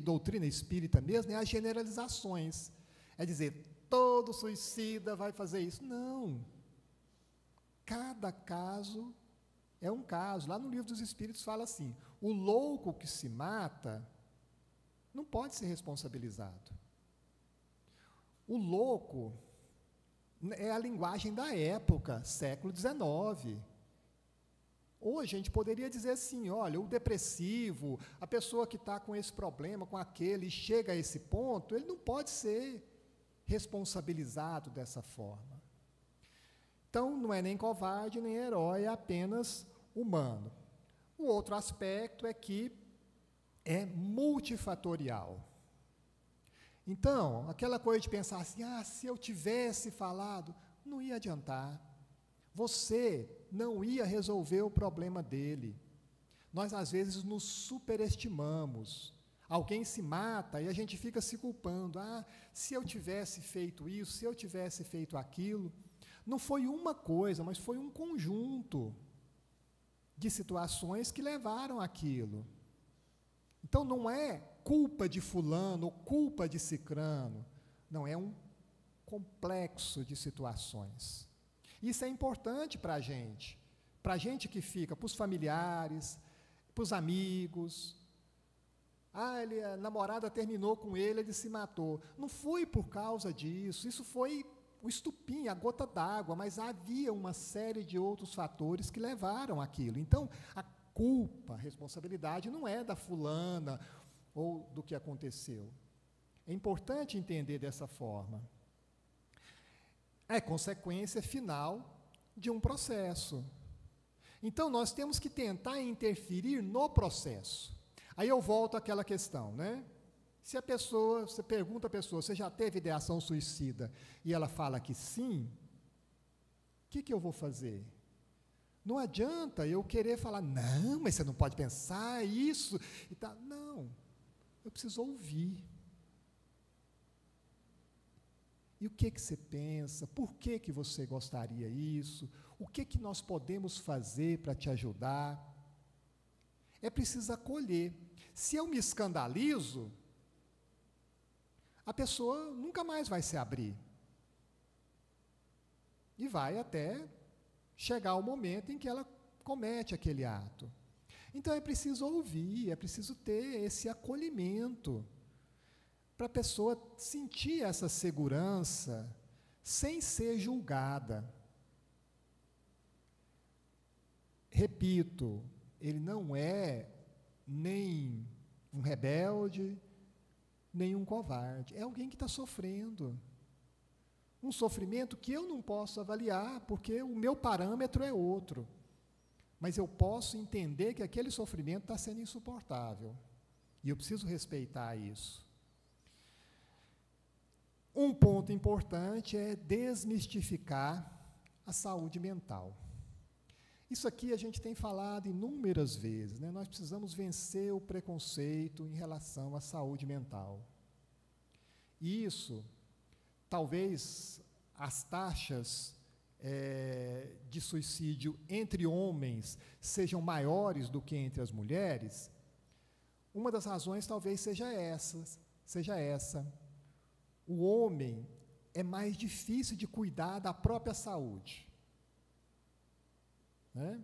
doutrina espírita mesmo é as generalizações. É dizer, todo suicida vai fazer isso. Não. Cada caso é um caso. Lá no Livro dos Espíritos fala assim, o louco que se mata não pode ser responsabilizado. O louco é a linguagem da época, século XIX. Hoje a gente poderia dizer assim, olha, o depressivo, a pessoa que está com esse problema, com aquele, e chega a esse ponto, ele não pode ser responsabilizado dessa forma. Então, não é nem covarde, nem herói, é apenas humano. O outro aspecto é que é multifatorial. Então, aquela coisa de pensar assim, se eu tivesse falado, não ia adiantar. Você não ia resolver o problema dele. Nós, às vezes, nos superestimamos. Alguém se mata e a gente fica se culpando. Se eu tivesse feito isso, se eu tivesse feito aquilo. Não foi uma coisa, mas foi um conjunto de situações que levaram àquilo. Então, não é culpa de fulano ou culpa de cicrano. Não, é um complexo de situações. Isso é importante para a gente que fica, para os familiares, para os amigos. A namorada terminou com ele se matou. Não foi por causa disso, isso foi o estupim, a gota d'água, mas havia uma série de outros fatores que levaram àquilo. Então, a culpa, a responsabilidade não é da fulana ou do que aconteceu. É importante entender dessa forma. É consequência final de um processo. Então, nós temos que tentar interferir no processo. Aí eu volto àquela questão, né? Se a pessoa, você pergunta à pessoa, você já teve ideação suicida? E ela fala que sim, o que eu vou fazer? Não adianta eu querer falar, não, mas você não pode pensar isso. E tá. Não, eu preciso ouvir. E o que você pensa? Por que você gostaria isso? O que nós podemos fazer para te ajudar? É preciso acolher. Se eu me escandalizo, a pessoa nunca mais vai se abrir. E vai até chegar o momento em que ela comete aquele ato. Então é preciso ouvir, é preciso ter esse acolhimento, para a pessoa sentir essa segurança, sem ser julgada. Repito, ele não é nem um rebelde, nem um covarde. É alguém que está sofrendo. Um sofrimento que eu não posso avaliar, porque o meu parâmetro é outro. Mas eu posso entender que aquele sofrimento está sendo insuportável. E eu preciso respeitar isso. Um ponto importante é desmistificar a saúde mental. Isso aqui a gente tem falado inúmeras vezes, né? Nós precisamos vencer o preconceito em relação à saúde mental. E isso, talvez as taxas de suicídio entre homens sejam maiores do que entre as mulheres. Uma das razões talvez seja essa. O homem é mais difícil de cuidar da própria saúde, né?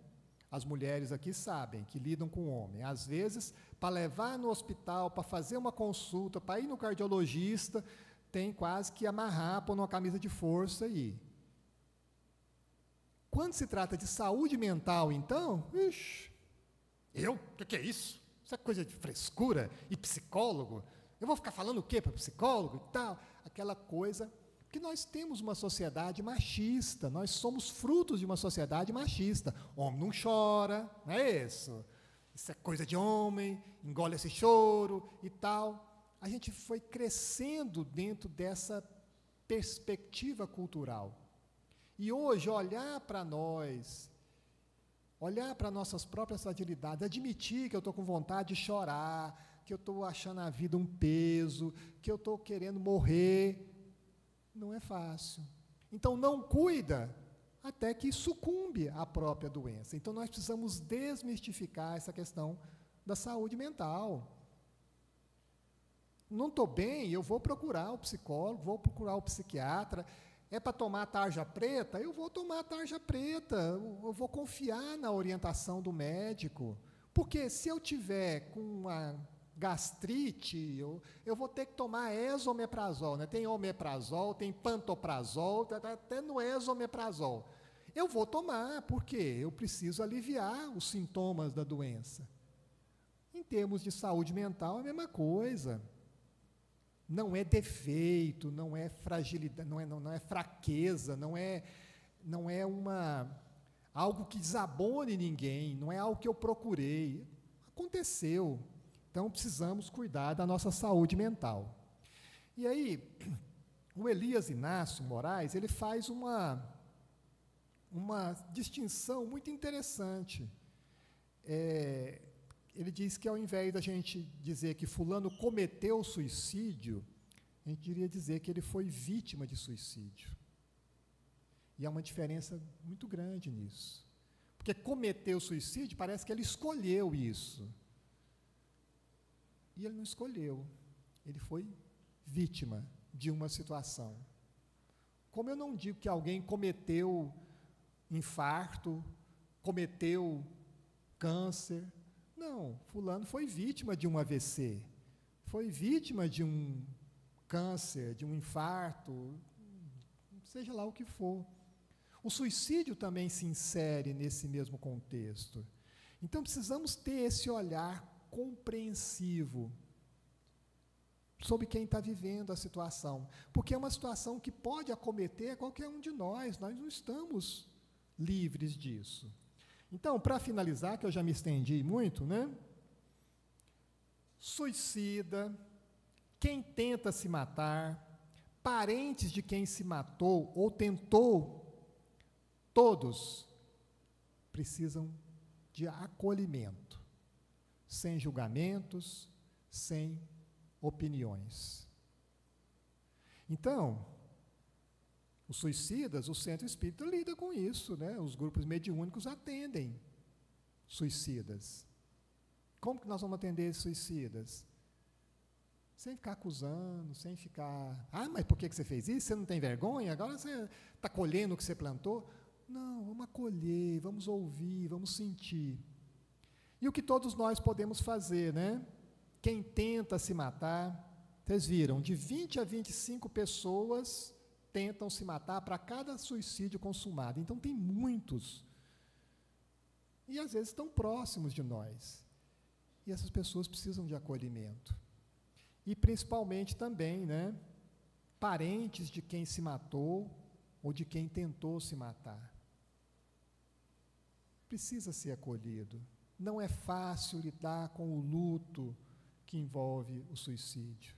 As mulheres aqui sabem que lidam com o homem. Às vezes, para levar no hospital, para fazer uma consulta, para ir no cardiologista, tem quase que amarrar, pôr numa camisa de força e ir. Quando se trata de saúde mental, então, o que é isso? Isso é coisa de frescura e psicólogo? Eu vou ficar falando o quê para psicólogo e tal? Aquela coisa, porque nós temos uma sociedade machista, nós somos frutos de uma sociedade machista. Homem não chora, não é isso? Isso é coisa de homem, engole esse choro e tal. A gente foi crescendo dentro dessa perspectiva cultural. E hoje, olhar para nós, olhar para nossas próprias fragilidades, admitir que eu estou com vontade de chorar, que eu estou achando a vida um peso, que eu estou querendo morrer, não é fácil. Então, não cuida até que sucumbe à própria doença. Então, nós precisamos desmistificar essa questão da saúde mental. Não estou bem, eu vou procurar o psicólogo, vou procurar o psiquiatra. É para tomar a tarja preta? Eu vou tomar a tarja preta, eu vou confiar na orientação do médico. Porque se eu tiver com uma gastrite, eu vou ter que tomar esomeprazol, né? Tem omeprazol, tem pantoprazol, até no esomeprazol. Eu vou tomar, porque eu preciso aliviar os sintomas da doença. Em termos de saúde mental, é a mesma coisa. Não é defeito, não é fragilidade, não é fraqueza, não é algo que desabone ninguém, não é algo que eu procurei. Aconteceu. Então, precisamos cuidar da nossa saúde mental. E aí, o Elias Inácio Moraes, ele faz uma distinção muito interessante. Ele diz que, ao invés da gente dizer que fulano cometeu suicídio, a gente iria dizer que ele foi vítima de suicídio. E há uma diferença muito grande nisso. Porque cometeu suicídio, parece que ele escolheu isso. E ele não escolheu. Ele foi vítima de uma situação. Como eu não digo que alguém cometeu infarto, cometeu câncer. Não, fulano foi vítima de um AVC, foi vítima de um câncer, de um infarto, seja lá o que for. O suicídio também se insere nesse mesmo contexto. Então, precisamos ter esse olhar compreensivo sobre quem está vivendo a situação, porque é uma situação que pode acometer qualquer um de nós não estamos livres disso. Então, para finalizar, que eu já me estendi muito, né? Suicida, quem tenta se matar, parentes de quem se matou ou tentou, todos precisam de acolhimento, sem julgamentos, sem opiniões. Então, os suicidas, o centro espírita lida com isso, né? Os grupos mediúnicos atendem suicidas. Como que nós vamos atender esses suicidas? Sem ficar acusando, sem ficar... mas por que você fez isso? Você não tem vergonha? Agora você está colhendo o que você plantou? Não, vamos acolher, vamos ouvir, vamos sentir. E o que todos nós podemos fazer, né? Quem tenta se matar, vocês viram, de 20 a 25 pessoas tentam se matar para cada suicídio consumado. Então, tem muitos. E, às vezes, estão próximos de nós. E essas pessoas precisam de acolhimento. E, principalmente, também, né, parentes de quem se matou ou de quem tentou se matar. Precisa ser acolhido. Não é fácil lidar com o luto que envolve o suicídio.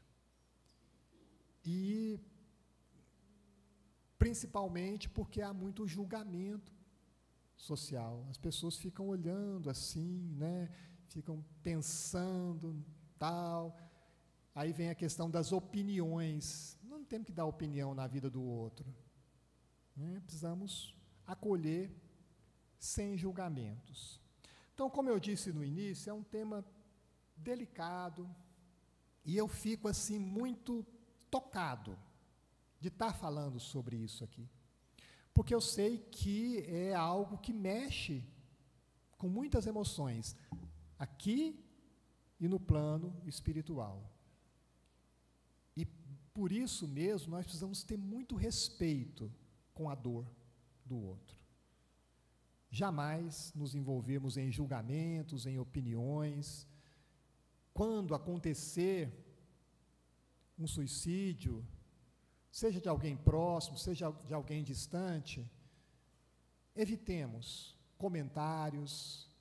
E principalmente porque há muito julgamento social. As pessoas ficam olhando assim, né? Ficam pensando, tal. Aí vem a questão das opiniões. Não temos que dar opinião na vida do outro, né? Precisamos acolher sem julgamentos. Então, como eu disse no início, é um tema delicado e eu fico assim muito tocado de estar falando sobre isso aqui, porque eu sei que é algo que mexe com muitas emoções, aqui e no plano espiritual. E por isso mesmo nós precisamos ter muito respeito com a dor do outro. Jamais nos envolvermos em julgamentos, em opiniões. Quando acontecer um suicídio, seja de alguém próximo, seja de alguém distante, evitemos comentários,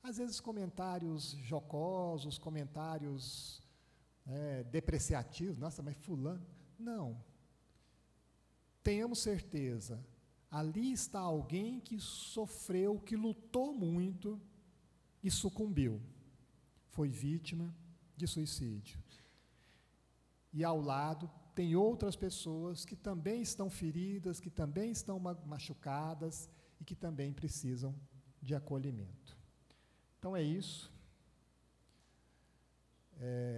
às vezes comentários jocosos, comentários depreciativos. Nossa, mas fulano... Não. Tenhamos certeza, ali está alguém que sofreu, que lutou muito e sucumbiu. Foi vítima de suicídio. E ao lado tem outras pessoas que também estão feridas, que também estão machucadas e que também precisam de acolhimento. Então é isso.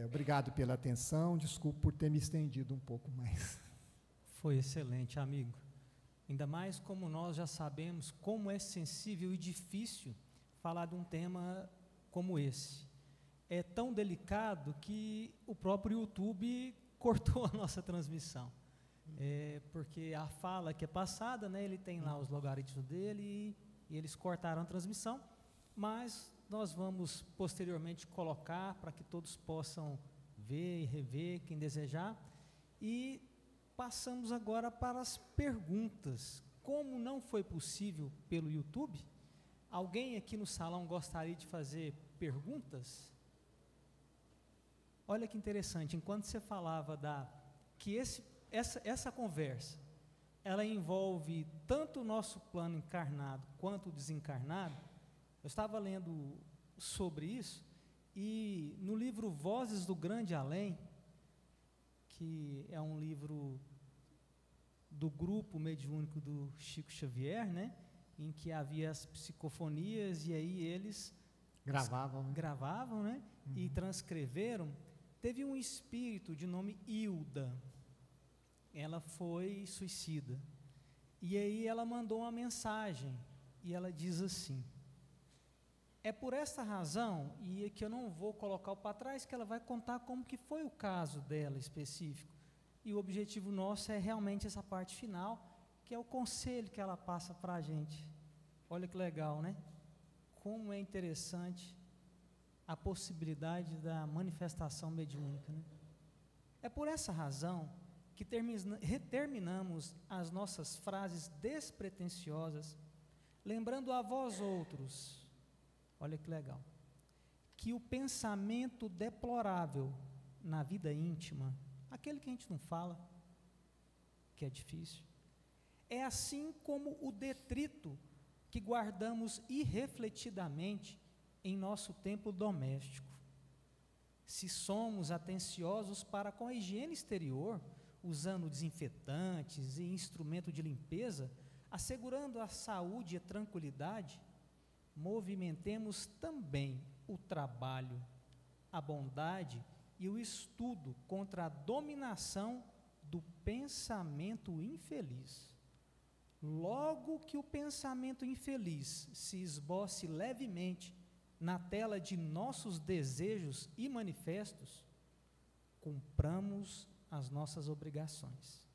Obrigado pela atenção, desculpe por ter me estendido um pouco mais. Foi excelente, amigo. Ainda mais como nós já sabemos como é sensível e difícil falar de um tema como esse. É tão delicado que o próprio YouTube cortou a nossa transmissão. Porque a fala que é passada, né, ele tem lá os logaritmos dele e eles cortaram a transmissão, mas nós vamos posteriormente colocar para que todos possam ver e rever, quem desejar. E passamos agora para as perguntas. Como não foi possível pelo YouTube, alguém aqui no salão gostaria de fazer perguntas? Olha que interessante, enquanto você falava que essa conversa, ela envolve tanto o nosso plano encarnado quanto o desencarnado, eu estava lendo sobre isso, e no livro Vozes do Grande Além, que é um livro do grupo mediúnico do Chico Xavier, né, em que havia as psicofonias, e aí eles gravavam, né, e transcreveram. Teve um espírito de nome Hilda, ela foi suicida, e aí ela mandou uma mensagem, e ela diz assim: é por essa razão, e é que eu não vou colocar o para trás, que ela vai contar como que foi o caso dela específico, e o objetivo nosso é realmente essa parte final, que é o conselho que ela passa para a gente. Olha que legal, né? Como é interessante a possibilidade da manifestação mediúnica, né? É por essa razão que terminamos as nossas frases despretensiosas, lembrando a vós outros, olha que legal, que o pensamento deplorável na vida íntima, aquele que a gente não fala, que é difícil, é assim como o detrito que guardamos irrefletidamente em nosso templo doméstico. Se somos atenciosos para com a higiene exterior, usando desinfetantes e instrumento de limpeza, assegurando a saúde e a tranquilidade, movimentemos também o trabalho, a bondade e o estudo contra a dominação do pensamento infeliz. Logo que o pensamento infeliz se esboce levemente na tela de nossos desejos e manifestos, cumpramos as nossas obrigações.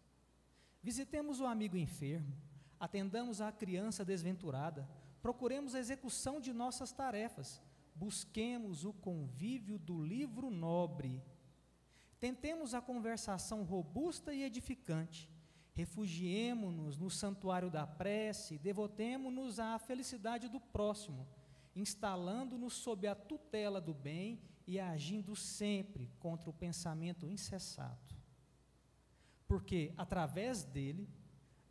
Visitemos o amigo enfermo, atendamos a criança desventurada, procuremos a execução de nossas tarefas, busquemos o convívio do livro nobre, tentemos a conversação robusta e edificante, refugiemo-nos no santuário da prece, devotemo-nos à felicidade do próximo, instalando-nos sob a tutela do bem e agindo sempre contra o pensamento incessado. Porque, através dele,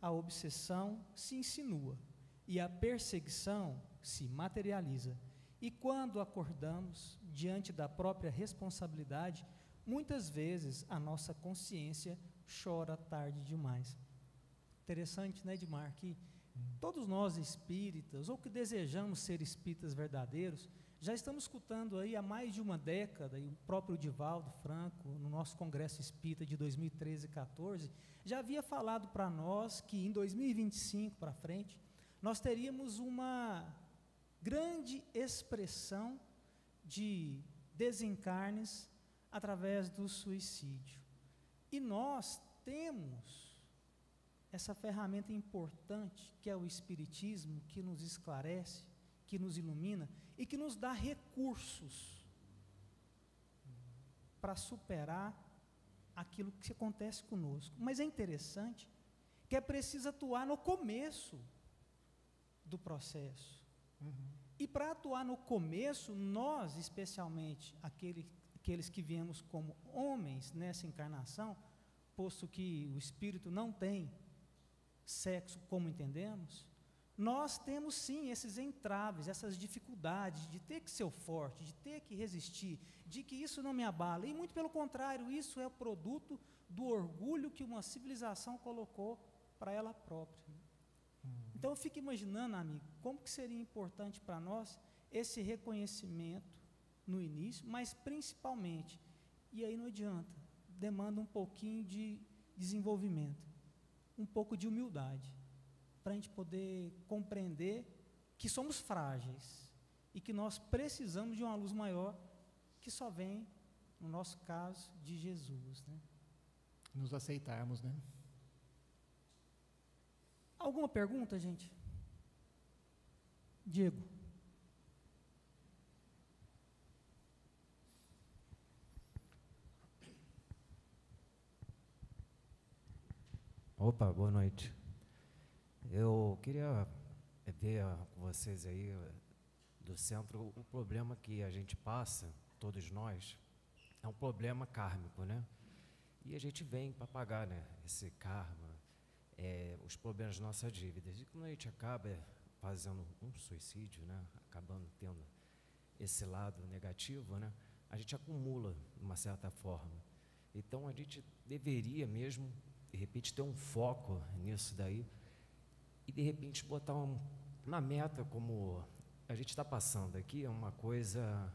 a obsessão se insinua e a perseguição se materializa. E quando acordamos diante da própria responsabilidade, muitas vezes a nossa consciência chora tarde demais. Interessante, né, Edmar, que todos nós espíritas, ou que desejamos ser espíritas verdadeiros, já estamos escutando aí há mais de uma década, e o próprio Divaldo Franco, no nosso Congresso Espírita de 2013 e 14, já havia falado para nós que em 2025 para frente, nós teríamos uma grande expressão de desencarnes através do suicídio. E nós temos essa ferramenta importante, que é o Espiritismo, que nos esclarece, que nos ilumina e que nos dá recursos para superar aquilo que acontece conosco. Mas é interessante que é preciso atuar no começo do processo. E para atuar no começo, nós, especialmente aqueles que viemos como homens nessa encarnação, posto que o espírito não tem sexo como entendemos, nós temos sim esses entraves, essas dificuldades de ter que ser forte, de ter que resistir, de que isso não me abala, e muito pelo contrário, isso é o produto do orgulho que uma civilização colocou para ela própria. Então eu fico imaginando, amigo, como que seria importante para nós esse reconhecimento no início, mas principalmente, e aí não adianta, demanda um pouquinho de desenvolvimento, um pouco de humildade, para a gente poder compreender que somos frágeis e que nós precisamos de uma luz maior que só vem, no nosso caso, de Jesus, né? Nos aceitarmos, né? Alguma pergunta, gente? Diego. Opa, boa noite. Eu queria ver com vocês aí do centro o problema que a gente passa, todos nós, é um problema kármico, né? E a gente vem para pagar, né, esse karma, os problemas das nossas dívidas. E quando a gente acaba fazendo um suicídio, né, acabando tendo esse lado negativo, né, a gente acumula de uma certa forma. Então a gente deveria mesmo, de repente, ter um foco nisso daí e de repente botar uma meta, como a gente está passando aqui, é uma coisa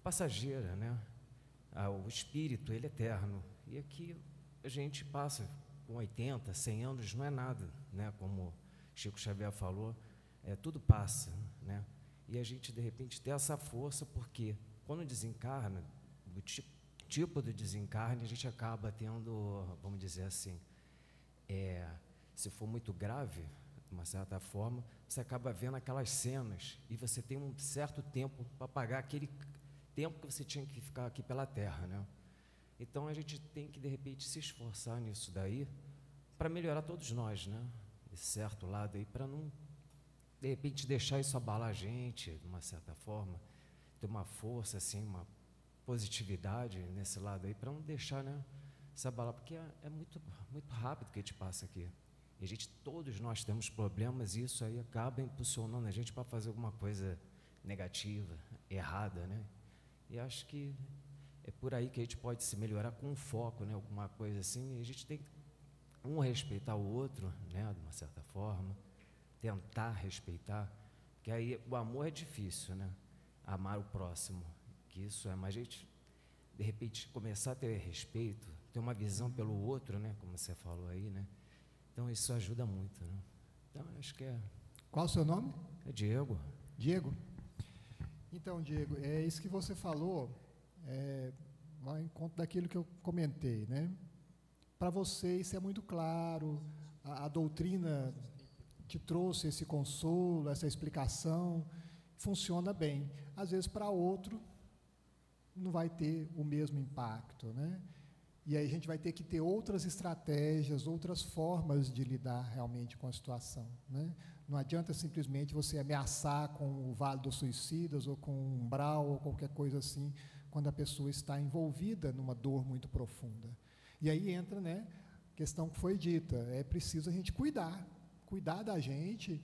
passageira, né? O espírito, ele é eterno, e aqui a gente passa com 80, 100 anos, não é nada, né? Como Chico Xavier falou, tudo passa, né? E a gente de repente tem essa força, porque quando desencarna, do tipo do desencarne, a gente acaba tendo, vamos dizer assim, se for muito grave, de uma certa forma, você acaba vendo aquelas cenas e você tem um certo tempo para pagar aquele tempo que você tinha que ficar aqui pela Terra, né? Então a gente tem que de repente se esforçar nisso daí para melhorar todos nós, né? Esse certo lado aí, para não de repente deixar isso abalar a gente de uma certa forma, ter uma força assim, uma positividade nesse lado aí, para não deixar, né, se abalar, porque é muito rápido que a gente passa aqui. E todos nós temos problemas, e isso aí acaba impulsionando a gente para fazer alguma coisa negativa, errada, né? E acho que é por aí que a gente pode se melhorar com foco, né? Alguma coisa assim, e a gente tem que respeitar o outro, né? De uma certa forma, tentar respeitar, porque aí o amor é difícil, né? Amar o próximo, que isso é, mas a gente, de repente, começar a ter respeito, ter uma visão pelo outro, né? Como você falou aí, né? Então, isso ajuda muito, né? Então, acho que é... Qual o seu nome? É Diego. Diego? Então, Diego, é isso que você falou, vai em conta daquilo que eu comentei, né? Para você, isso é muito claro, a doutrina te trouxe esse consolo, essa explicação, funciona bem. Às vezes, para outro, não vai ter o mesmo impacto, né? E aí a gente vai ter que ter outras estratégias, outras formas de lidar realmente com a situação, né? Não adianta simplesmente você ameaçar com o Vale dos Suicidas ou com o umbral ou qualquer coisa assim, quando a pessoa está envolvida numa dor muito profunda. E aí entra, né, a questão que foi dita, é preciso a gente cuidar da gente,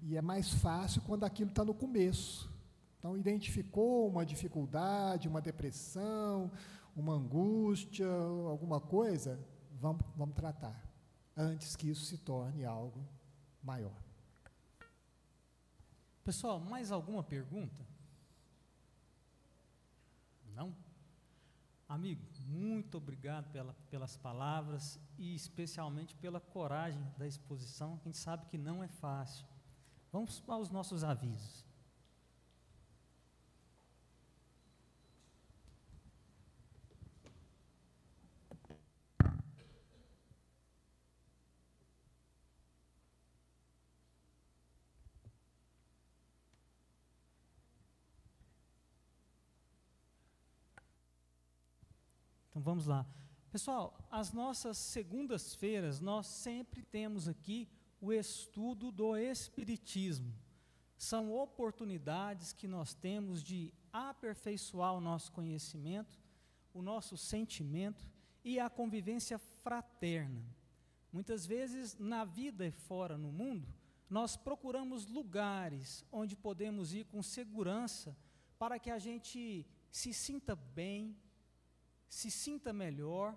E é mais fácil quando aquilo está no começo. Então, identificou uma dificuldade, uma depressão, uma angústia, alguma coisa, vamos tratar, antes que isso se torne algo maior. Pessoal, mais alguma pergunta? Não? Amigo, muito obrigado pelas palavras e especialmente pela coragem da exposição. A gente sabe que não é fácil. Vamos aos nossos avisos. Então vamos lá. Pessoal, as nossas segundas-feiras, nós sempre temos aqui o estudo do Espiritismo. São oportunidades que nós temos de aperfeiçoar o nosso conhecimento, o nosso sentimento e a convivência fraterna. Muitas vezes, na vida e fora no mundo, nós procuramos lugares onde podemos ir com segurança para que a gente se sinta bem, se sinta melhor,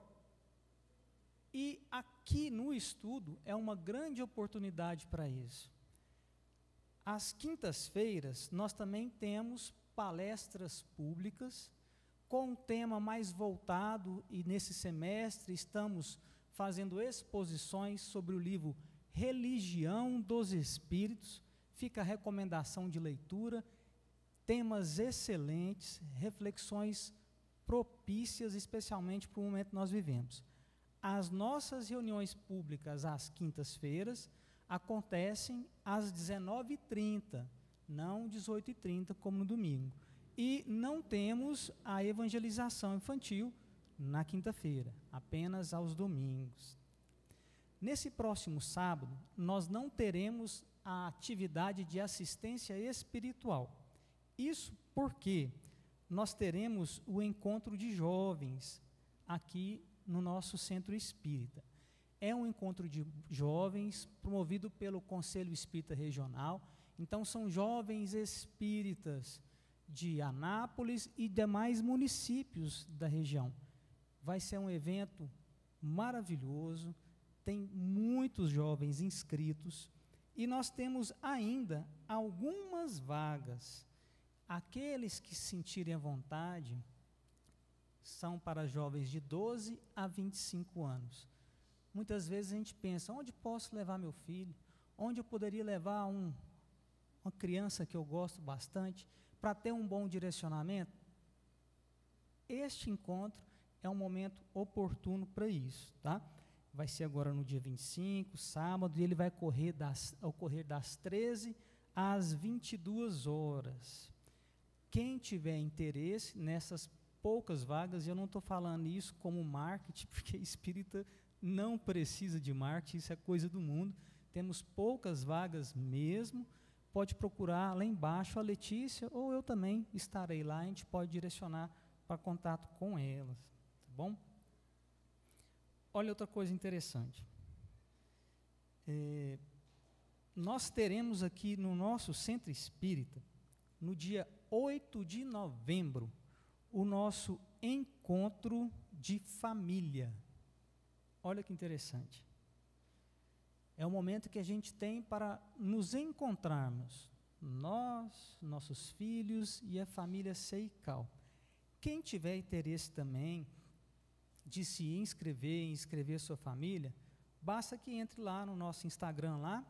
e aqui no estudo é uma grande oportunidade para isso. Às quintas-feiras, nós também temos palestras públicas com um tema mais voltado, e nesse semestre estamos fazendo exposições sobre o livro Religião dos Espíritos. Fica a recomendação de leitura, temas excelentes, reflexões propícias, especialmente para o momento que nós vivemos. As nossas reuniões públicas às quintas-feiras acontecem às 19h30, não 18h30 como no domingo. E não temos a evangelização infantil na quinta-feira, apenas aos domingos. Nesse próximo sábado, nós não teremos a atividade de assistência espiritual. Isso porque nós teremos o encontro de jovens aqui no nosso centro espírita. É um encontro de jovens promovido pelo Conselho Espírita Regional. Então, são jovens espíritas de Anápolis e demais municípios da região. Vai ser um evento maravilhoso, tem muitos jovens inscritos e nós temos ainda algumas vagas. Aqueles que se sentirem à vontade são para jovens de 12 a 25 anos. Muitas vezes a gente pensa, onde posso levar meu filho? Onde eu poderia levar uma criança que eu gosto bastante para ter um bom direcionamento? Este encontro é um momento oportuno para isso, tá? Vai ser agora no dia 25, sábado, e ele vai ocorrer das 13 às 22 horas. Quem tiver interesse nessas poucas vagas, eu não estou falando isso como marketing, porque espírita não precisa de marketing, isso é coisa do mundo. Temos poucas vagas mesmo, pode procurar lá embaixo a Letícia, ou eu também estarei lá, a gente pode direcionar para contato com elas, tá bom? Olha outra coisa interessante. Nós teremos aqui no nosso centro espírita, no dia 8 de novembro, o nosso encontro de família. Olha que interessante. É o momento que a gente tem para nos encontrarmos, nós, nossos filhos e a família Seical. Quem tiver interesse também de se inscrever sua família, basta que entre lá no nosso Instagram, lá,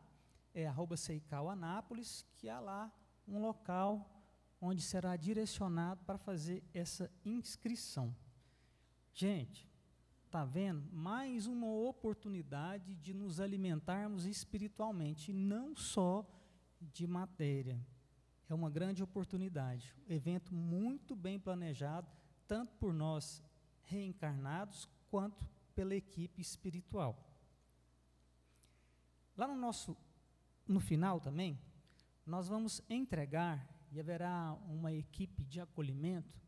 é @SeicalAnápolis, que há lá um local onde será direcionado para fazer essa inscrição. Gente, está vendo? Mais uma oportunidade de nos alimentarmos espiritualmente, e não só de matéria. É uma grande oportunidade. Evento muito bem planejado, tanto por nós reencarnados, quanto pela equipe espiritual. Lá no final também, nós vamos entregar, e haverá uma equipe de acolhimento,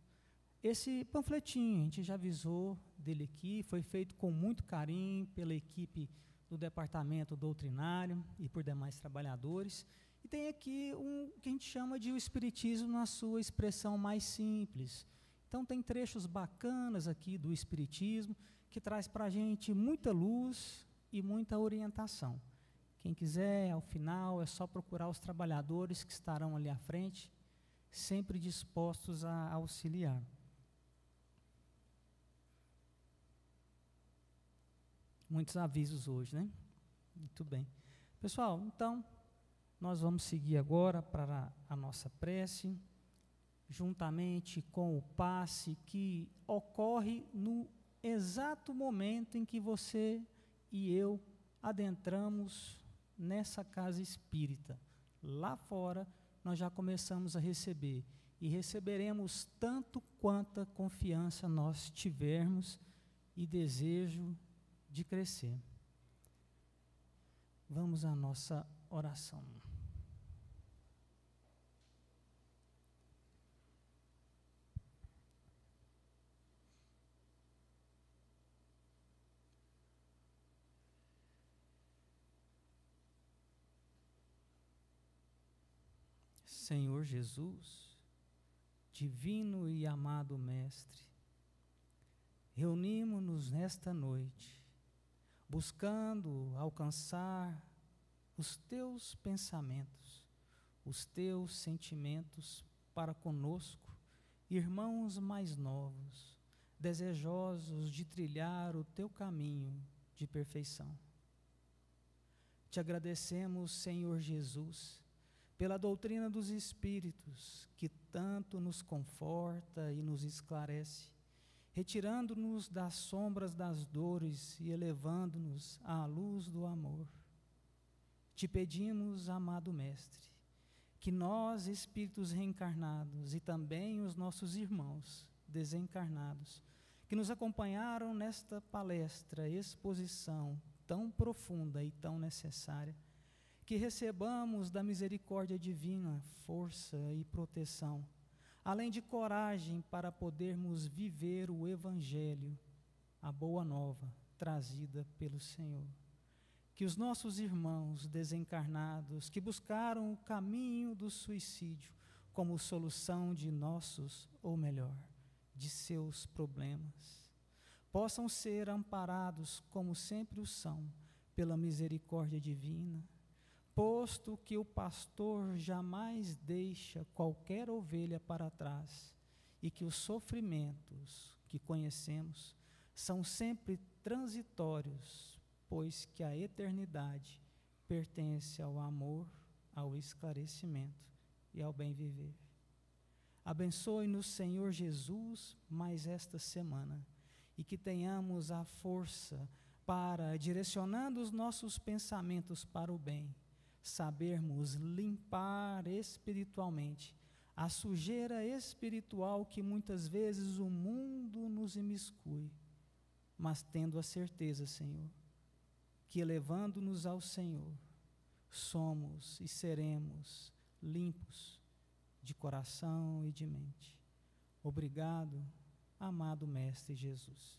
Esse panfletinho, a gente já avisou dele aqui, foi feito com muito carinho pela equipe do departamento doutrinário e por demais trabalhadores. E tem aqui o que a gente chama de o Espiritismo na sua expressão mais simples. Então tem trechos bacanas aqui do Espiritismo, que traz para a gente muita luz e muita orientação. Quem quiser, ao final, é só procurar os trabalhadores que estarão ali à frente, sempre dispostos a auxiliar. Muitos avisos hoje, né? Muito bem. Pessoal, então, nós vamos seguir agora para a nossa prece, juntamente com o passe que ocorre no exato momento em que você e eu adentramos nessa casa espírita. Lá fora, nós já começamos a receber, e receberemos tanto quanta confiança nós tivermos e desejo de crescer. Vamos à nossa oração. Senhor Jesus, divino e amado Mestre, reunimos-nos nesta noite, buscando alcançar os teus pensamentos, os teus sentimentos para conosco, irmãos mais novos, desejosos de trilhar o teu caminho de perfeição. Te agradecemos, Senhor Jesus, pela doutrina dos Espíritos, que tanto nos conforta e nos esclarece, retirando-nos das sombras das dores e elevando-nos à luz do amor. Te pedimos, amado Mestre, que nós, espíritos reencarnados, e também os nossos irmãos desencarnados, que nos acompanharam nesta palestra, exposição tão profunda e tão necessária, que recebamos da misericórdia divina força e proteção, além de coragem para podermos viver o Evangelho, a boa nova trazida pelo Senhor. Que os nossos irmãos desencarnados, que buscaram o caminho do suicídio como solução de nossos, ou melhor, de seus problemas, possam ser amparados, como sempre o são, pela misericórdia divina, posto que o pastor jamais deixa qualquer ovelha para trás e que os sofrimentos que conhecemos são sempre transitórios, pois que a eternidade pertence ao amor, ao esclarecimento e ao bem viver. Abençoe-nos, Senhor Jesus, mais esta semana, e que tenhamos a força para, direcionando os nossos pensamentos para o bem, sabermos limpar espiritualmente a sujeira espiritual que muitas vezes o mundo nos imiscui, mas tendo a certeza, Senhor, que elevando-nos ao Senhor, somos e seremos limpos de coração e de mente. Obrigado, amado Mestre Jesus.